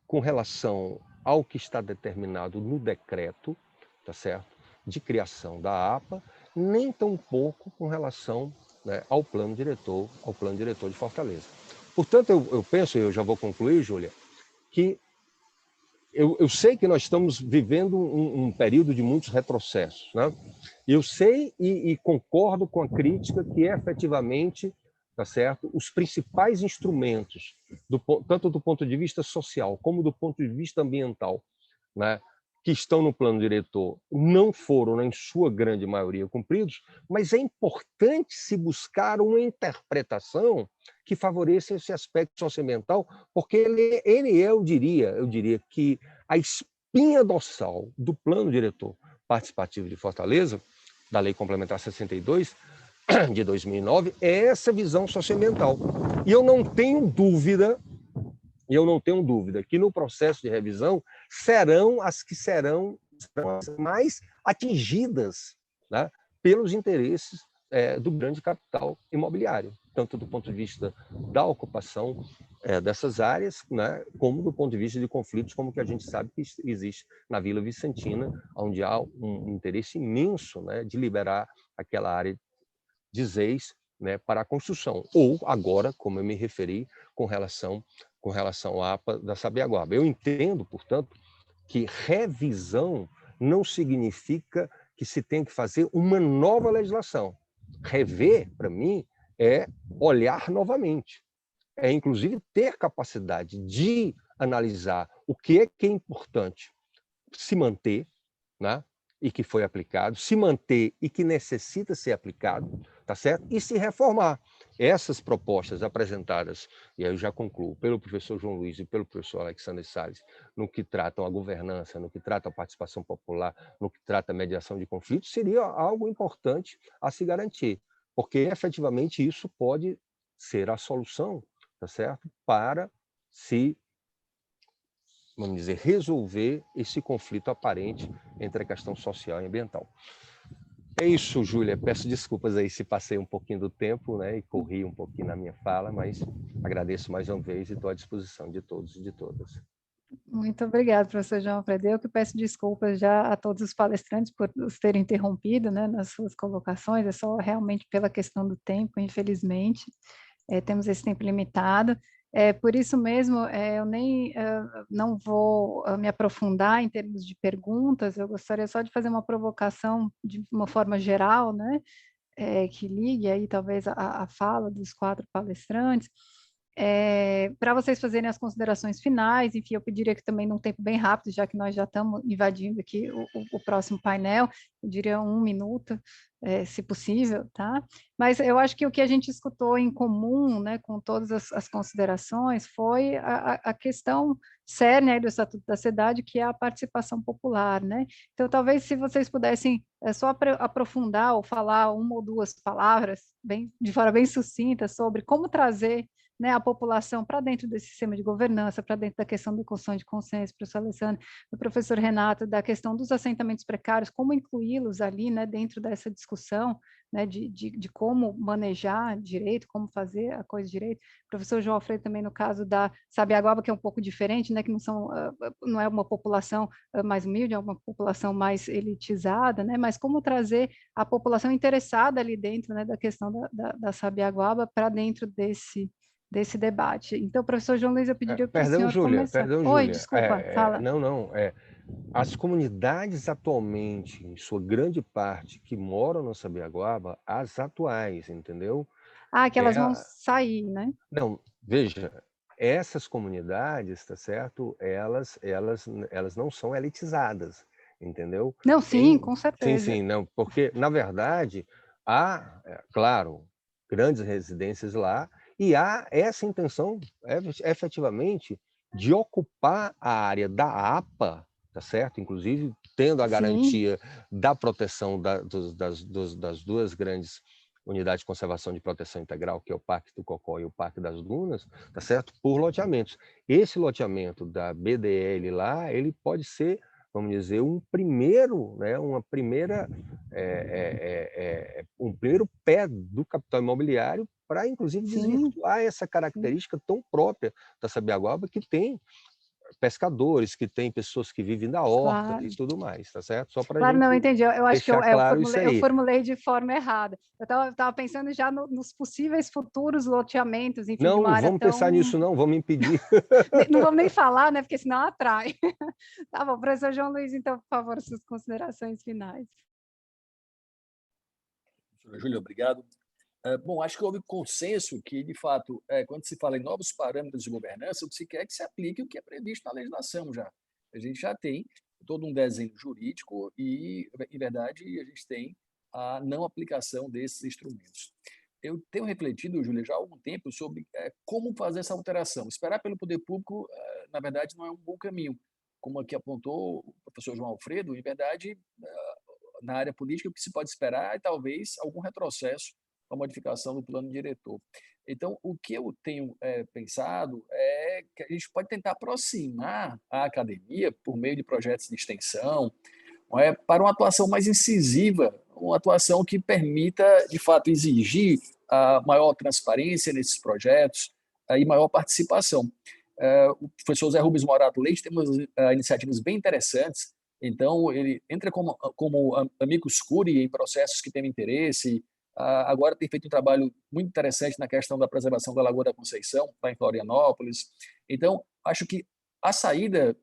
com relação ao que está determinado no decreto, tá certo, de criação da APA, nem tampouco com relação, né, ao plano diretor de Fortaleza. Portanto, eu penso, e eu já vou concluir, Júlia, que eu sei que nós estamos vivendo um período de muitos retrocessos, né? Eu sei e concordo com a crítica que efetivamente, tá certo, os principais instrumentos, tanto do ponto de vista social como do ponto de vista ambiental, né, que estão no plano diretor, não foram, em sua grande maioria, cumpridos, mas é importante se buscar uma interpretação que favoreça esse aspecto socioambiental, porque ele é, eu diria que a espinha dorsal do plano diretor participativo de Fortaleza, da Lei Complementar 62, de 2009, é essa visão socioambiental. E eu não tenho dúvida que no processo de revisão serão as mais atingidas, né, pelos interesses do grande capital imobiliário, tanto do ponto de vista da ocupação dessas áreas, né, como do ponto de vista de conflitos, como que a gente sabe que existe na Vila Vicentina, onde há um interesse imenso, né, de liberar aquela área de ZEIS, né, para a construção, ou agora, como eu me referi, com relação à APA da Sabiaguaba. Eu entendo, portanto, que revisão não significa que se tem que fazer uma nova legislação. Rever, para mim, é olhar novamente, é inclusive ter capacidade de analisar o que é importante se manter, né, e que foi aplicado, se manter e que necessita ser aplicado, tá certo? E se reformar. Essas propostas apresentadas, e aí eu já concluo, pelo professor João Luiz e pelo professor Alexandre Salles, no que tratam a governança, no que trata a participação popular, no que trata a mediação de conflitos, seria algo importante a se garantir, porque efetivamente isso pode ser a solução, tá certo? Para se, vamos dizer, resolver esse conflito aparente entre a questão social e ambiental. É isso, Júlia. Peço desculpas aí se passei um pouquinho do tempo, né, e corri um pouquinho na minha fala, mas agradeço mais uma vez e estou à disposição de todos e de todas. Muito obrigada, professor João Alfredo. Eu que peço desculpas já a todos os palestrantes por os terem interrompido, né, nas suas colocações, é só realmente pela questão do tempo, infelizmente. Temos esse tempo limitado. Por isso mesmo, eu nem não vou me aprofundar em termos de perguntas, eu gostaria só de fazer uma provocação de uma forma geral, né, que ligue aí talvez a fala dos 4 palestrantes, para vocês fazerem as considerações finais. Enfim, eu pediria que também num tempo bem rápido, já que nós já estamos invadindo aqui o próximo painel, eu diria 1 minuto, se possível, tá? Mas eu acho que o que a gente escutou em comum, né, com todas as considerações, foi a questão cerne aí do Estatuto da Cidade, que é a participação popular, né? Então, talvez se vocês pudessem só aprofundar ou falar 1 ou 2 palavras, de forma bem sucinta, sobre como trazer, né, a população para dentro desse sistema de governança, para dentro da questão da construção de consenso, professor Alessandro, do professor Renato, da questão dos assentamentos precários, como incluí-los ali, né, dentro dessa discussão, né, de como manejar direito, como fazer a coisa direito. O professor João Alfredo também no caso da Sabiaguaba, que é um pouco diferente, né, que não é uma população mais humilde, é uma população mais elitizada, né, mas como trazer a população interessada ali dentro, né, da questão da Sabiaguaba para dentro desse debate. Então, professor João Luiz, eu pediria para o senhor começar. Perdão, Oi, Júlia. desculpa, fala. As comunidades atualmente, em sua grande parte, que moram no Sabiaguaba, as atuais, entendeu? Que elas vão sair, né? Não, veja, essas comunidades, tá certo? Elas não são elitizadas, entendeu? Não, sim, com certeza. Sim, não, porque, na verdade, há, claro, grandes residências lá, e há essa intenção, efetivamente, de ocupar a área da APA, tá certo? Inclusive, tendo a garantia da proteção das 2 grandes unidades de conservação de proteção integral, que é o Parque do Cocó e o Parque das Dunas, tá certo? Por loteamentos. Esse loteamento da BDL lá, ele pode ser, vamos dizer, um primeiro pé do capital imobiliário para, inclusive, desvirtuar essa característica tão própria da Sabiaguaba, que tem pescadores, que tem pessoas que vivem da horta Claro. e tudo mais, tá certo? Só para a Claro, não, gente entendi. Eu acho que deixar claro isso eu aí. formulei de forma errada. Eu estava pensando já nos possíveis futuros loteamentos, enfim, de uma Não, área vamos pensar tão... nisso não, vamos impedir. Não vamos nem falar, né? Porque senão atrai. Tá bom, professor João Luiz, então, por favor, suas considerações finais. Professora Júlia, obrigado. Bom, acho que houve consenso que, de fato, quando se fala em novos parâmetros de governança, o que se quer é que se aplique o que é previsto na legislação já. A gente já tem todo um desenho jurídico e, em verdade, a gente tem a não aplicação desses instrumentos. Eu tenho refletido, Júlia, já há algum tempo sobre como fazer essa alteração. Esperar pelo poder público, na verdade, não é um bom caminho. Como aqui apontou o professor João Alfredo, em verdade, na área política, o que se pode esperar é talvez algum retrocesso com a modificação do plano diretor. Então, o que eu tenho pensado é que a gente pode tentar aproximar a academia, por meio de projetos de extensão, para uma atuação mais incisiva, uma atuação que permita, de fato, exigir a maior transparência nesses projetos e maior participação. O professor Zé Rubens Morato Leite tem umas iniciativas bem interessantes. Então, ele entra como amicus curiae em processos que têm interesse. Agora tem feito um trabalho muito interessante na questão da preservação da Lagoa da Conceição, lá em Florianópolis. Então, acho que a saída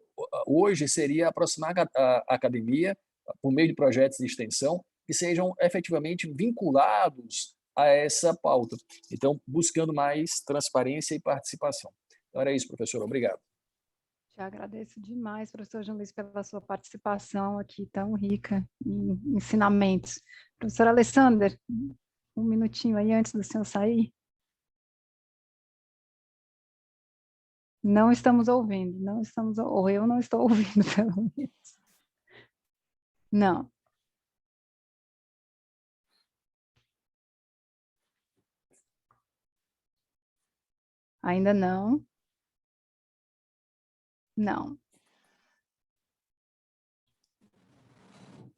hoje seria aproximar a academia por meio de projetos de extensão que sejam efetivamente vinculados a essa pauta. Então, buscando mais transparência e participação. Então, era isso, professor. Obrigado. Te agradeço demais, professor João Luiz, pela sua participação aqui tão rica em ensinamentos. Professor Alessander, um minutinho aí antes do senhor sair. Não estamos ouvindo, ou eu não estou ouvindo, pelo menos. Não. Ainda não. Não.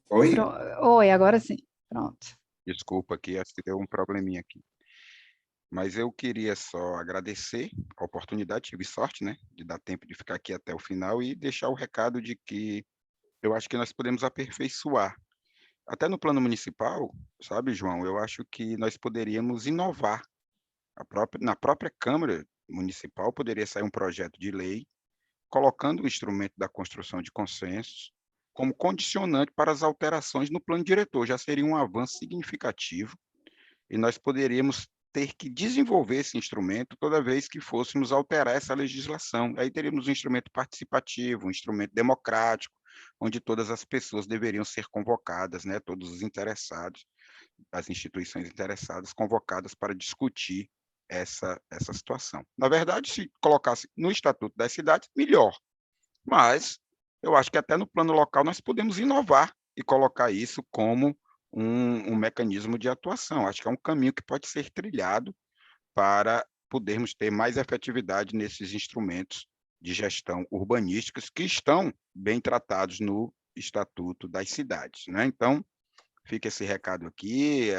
Oi? Oi, agora sim. Pronto. Desculpa aqui, acho que deu um probleminha aqui. Mas eu queria só agradecer a oportunidade, tive sorte, né, de dar tempo de ficar aqui até o final e deixar o recado de que eu acho que nós podemos aperfeiçoar. Até no plano municipal, sabe, João, eu acho que nós poderíamos inovar. Na própria Câmara Municipal poderia sair um projeto de lei colocando o instrumento da construção de consensos como condicionante para as alterações no plano diretor. Já seria um avanço significativo e nós poderíamos ter que desenvolver esse instrumento toda vez que fôssemos alterar essa legislação. Aí teríamos um instrumento participativo, um instrumento democrático, onde todas as pessoas deveriam ser convocadas, né, todos os interessados, as instituições interessadas, convocadas para discutir essa situação. Na verdade, se colocasse no Estatuto das Cidades, melhor. Mas eu acho que até no plano local nós podemos inovar e colocar isso como um mecanismo de atuação. Acho que é um caminho que pode ser trilhado para podermos ter mais efetividade nesses instrumentos de gestão urbanísticos que estão bem tratados no Estatuto das Cidades, né? Então, fica esse recado aqui.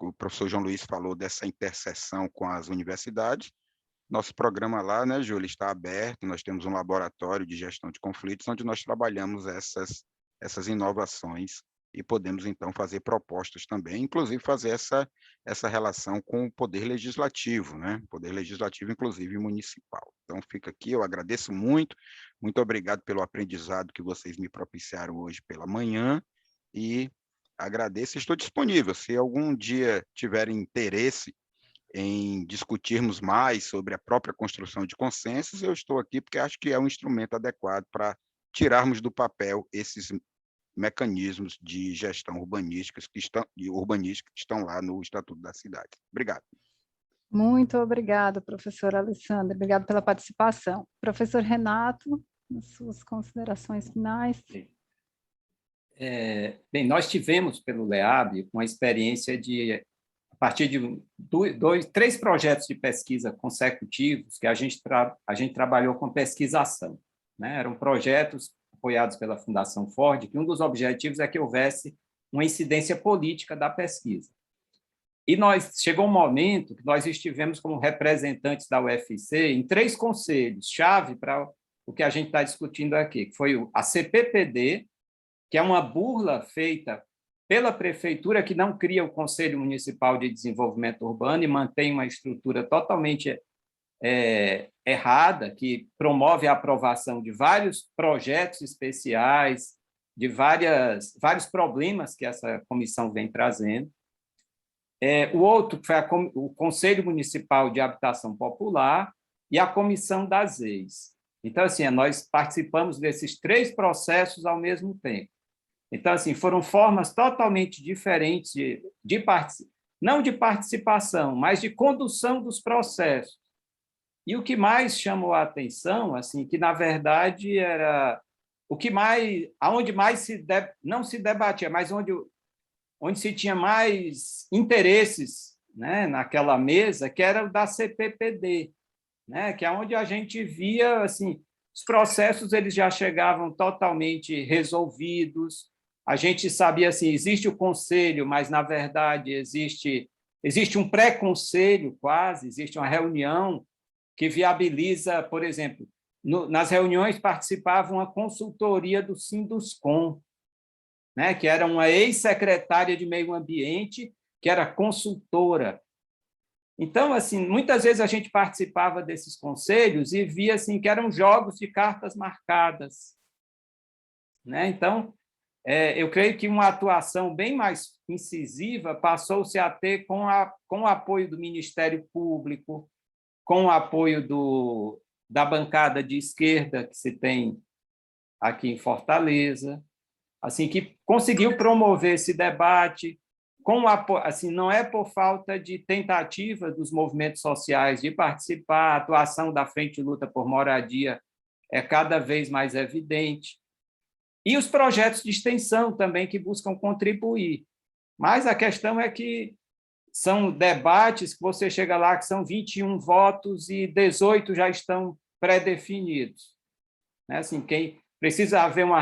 O professor João Luiz falou dessa interseção com as universidades. Nosso programa lá, né, Júlia, está aberto. Nós temos um laboratório de gestão de conflitos onde nós trabalhamos essas inovações e podemos, então, fazer propostas também, inclusive fazer essa relação com o poder legislativo, né? Poder legislativo, inclusive municipal. Então, fica aqui, eu agradeço muito obrigado pelo aprendizado que vocês me propiciaram hoje pela manhã e agradeço e estou disponível. Se algum dia tiverem interesse em discutirmos mais sobre a própria construção de consensos, eu estou aqui porque acho que é um instrumento adequado para tirarmos do papel esses mecanismos de gestão urbanística que estão lá no Estatuto da Cidade. Obrigado. Muito obrigada, professor Alessandro. Obrigado pela participação. Professor Renato, as suas considerações finais. Bem, nós tivemos pelo LEAB uma experiência de, a partir de três projetos de pesquisa consecutivos que a gente trabalhou com pesquisação, né? Eram projetos apoiados pela Fundação Ford, que um dos objetivos é que houvesse uma incidência política da pesquisa. E chegou um momento que nós estivemos como representantes da UFC em 3 conselhos, chave para o que a gente está discutindo aqui, que foi a CPPD, que é uma burla feita pela prefeitura, que não cria o Conselho Municipal de Desenvolvimento Urbano e mantém uma estrutura totalmente errada, que promove a aprovação de vários projetos especiais, de vários problemas que essa comissão vem trazendo. O outro foi o Conselho Municipal de Habitação Popular e a Comissão das Ex. Então, assim, nós participamos desses 3 processos ao mesmo tempo. Então, assim, foram formas totalmente diferentes não de participação, mas de condução dos processos. E o que mais chamou a atenção, assim, que na verdade era aonde mais não se debatia, mas onde se tinha mais interesses, né, naquela mesa, que era o da CPPD, né, que é onde a gente via, assim, os processos eles já chegavam totalmente resolvidos. A gente sabia, assim, existe o conselho, mas na verdade existe um pré-conselho quase, existe uma reunião que viabiliza, por exemplo, nas reuniões participava uma consultoria do Sinduscom, né, que era uma ex-secretária de Meio Ambiente, que era consultora. Então, assim, muitas vezes a gente participava desses conselhos e via assim, que eram jogos de cartas marcadas, né? Então, eu creio que uma atuação bem mais incisiva passou-se a ter com o apoio do Ministério Público, com o apoio da bancada de esquerda que se tem aqui em Fortaleza, assim, que conseguiu promover esse debate, assim, não é por falta de tentativa dos movimentos sociais de participar, a atuação da Frente de Luta por Moradia é cada vez mais evidente, e os projetos de extensão também que buscam contribuir. Mas a questão é que são debates que você chega lá, que são 21 votos e 18 já estão pré-definidos. Assim, quem precisa haver um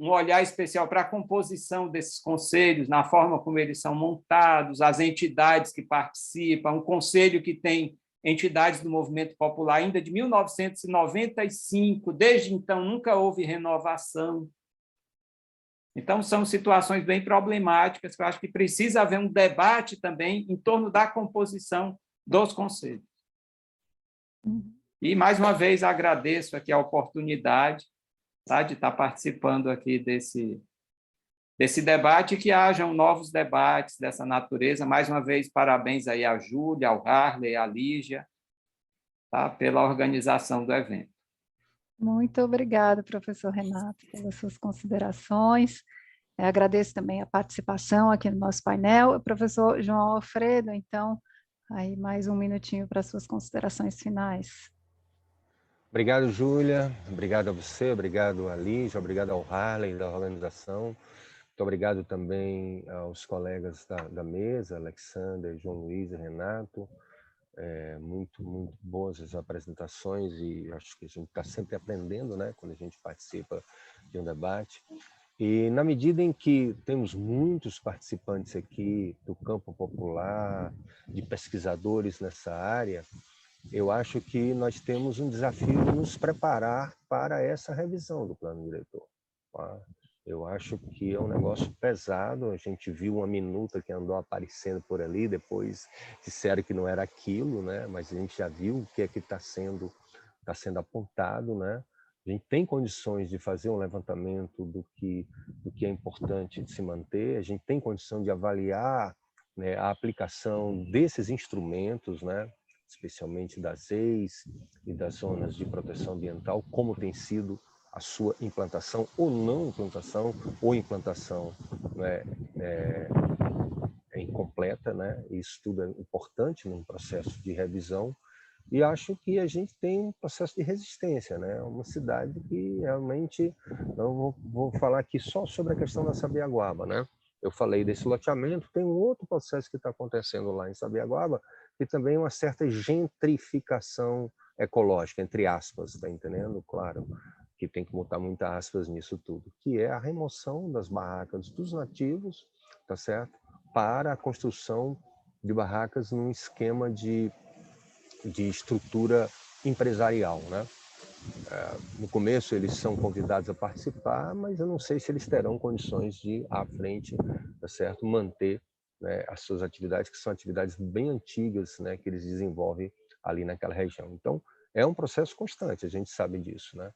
olhar especial para a composição desses conselhos, na forma como eles são montados, as entidades que participam, um conselho que tem entidades do movimento popular ainda de 1995, desde então nunca houve renovação. Então, são situações bem problemáticas que eu acho que precisa haver um debate também em torno da composição dos conselhos. E, mais uma vez, agradeço aqui a oportunidade, tá, de estar participando aqui desse debate, que hajam novos debates dessa natureza. Mais uma vez, parabéns aí à Júlia, ao Harley, à Lígia, tá, pela organização do evento. Muito obrigada, professor Renato, pelas suas considerações. Agradeço também a participação aqui no nosso painel. Professor João Alfredo, então, aí mais um minutinho para as suas considerações finais. Obrigado, Júlia. Obrigado a você, obrigado a Lígia, obrigado ao Harley da organização. Muito obrigado também aos colegas da mesa, Alexander, João Luiz e Renato. Muito boas as apresentações e acho que a gente está sempre aprendendo, né, quando a gente participa de um debate. E na medida em que temos muitos participantes aqui do campo popular, de pesquisadores nessa área, eu acho que nós temos um desafio de nos preparar para essa revisão do plano diretor. Tá? Eu acho que é um negócio pesado, a gente viu uma minuta que andou aparecendo por ali, depois disseram que não era aquilo, né? Mas a gente já viu o que é que está sendo apontado, né? A gente tem condições de fazer um levantamento do que é importante de se manter, a gente tem condição de avaliar, né, a aplicação desses instrumentos, né, especialmente das EIs e das zonas de proteção ambiental, como tem sido a sua implantação ou não implantação, ou implantação, né, incompleta, né? Isso tudo é importante num processo de revisão. E acho que a gente tem um processo de resistência, né? Uma cidade que realmente, não vou falar aqui só sobre a questão da Sabiaguaba, né? Eu falei desse loteamento, tem um outro processo que está acontecendo lá em Sabiaguaba, que também é uma certa gentrificação ecológica, entre aspas, tá entendendo? Claro que tem que botar muitas aspas nisso tudo, que é a remoção das barracas dos nativos, tá certo? Para a construção de barracas num esquema de estrutura empresarial, né? No começo eles são convidados a participar, mas eu não sei se eles terão condições de, à frente, tá certo, manter, né, as suas atividades, que são atividades bem antigas, né, que eles desenvolvem ali naquela região. Então, é um processo constante, a gente sabe disso, né?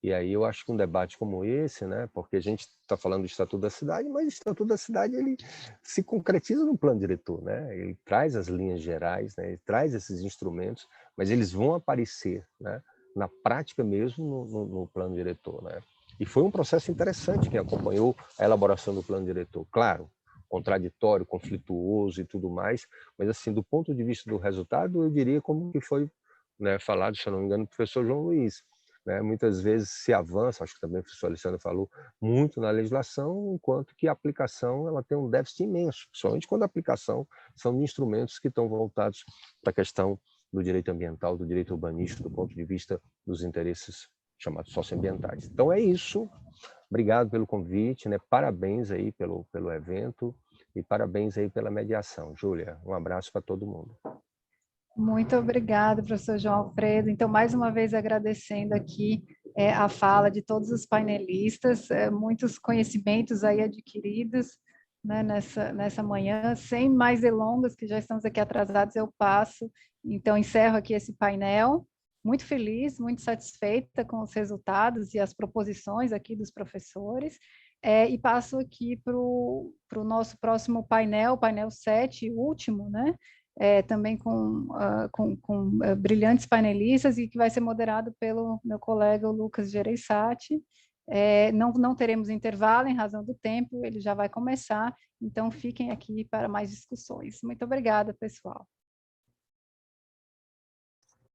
E aí eu acho que um debate como esse, né, porque a gente está falando do Estatuto da Cidade, mas o Estatuto da Cidade ele se concretiza no plano diretor, né? Ele traz as linhas gerais, né? Ele traz esses instrumentos, mas eles vão aparecer, né, na prática mesmo no plano diretor, né? E foi um processo interessante quem acompanhou a elaboração do plano diretor. Claro, contraditório, conflituoso e tudo mais, mas assim, do ponto de vista do resultado, eu diria como que foi, né, falado, se eu não me engano, o professor João Luiz, né? Muitas vezes se avança, acho que também o professor Alessandro falou, muito na legislação, enquanto que a aplicação ela tem um déficit imenso, principalmente quando a aplicação são de instrumentos que estão voltados para a questão do direito ambiental, do direito urbanístico, do ponto de vista dos interesses chamados socioambientais. Então é isso. Obrigado pelo convite, né? Parabéns aí pelo evento e parabéns aí pela mediação. Júlia, um abraço para todo mundo. Muito obrigada, professor João Alfredo. Então, mais uma vez agradecendo aqui a fala de todos os painelistas, muitos conhecimentos aí adquiridos, né, nessa manhã. Sem mais delongas, que já estamos aqui atrasados, eu passo. Então, encerro aqui esse painel. Muito feliz, muito satisfeita com os resultados e as proposições aqui dos professores. E passo aqui para o nosso próximo painel, painel 7, último, né? Também com brilhantes painelistas e que vai ser moderado pelo meu colega Lucas Gereissati. Não teremos intervalo em razão do tempo, ele já vai começar, então fiquem aqui para mais discussões. Muito obrigada, pessoal.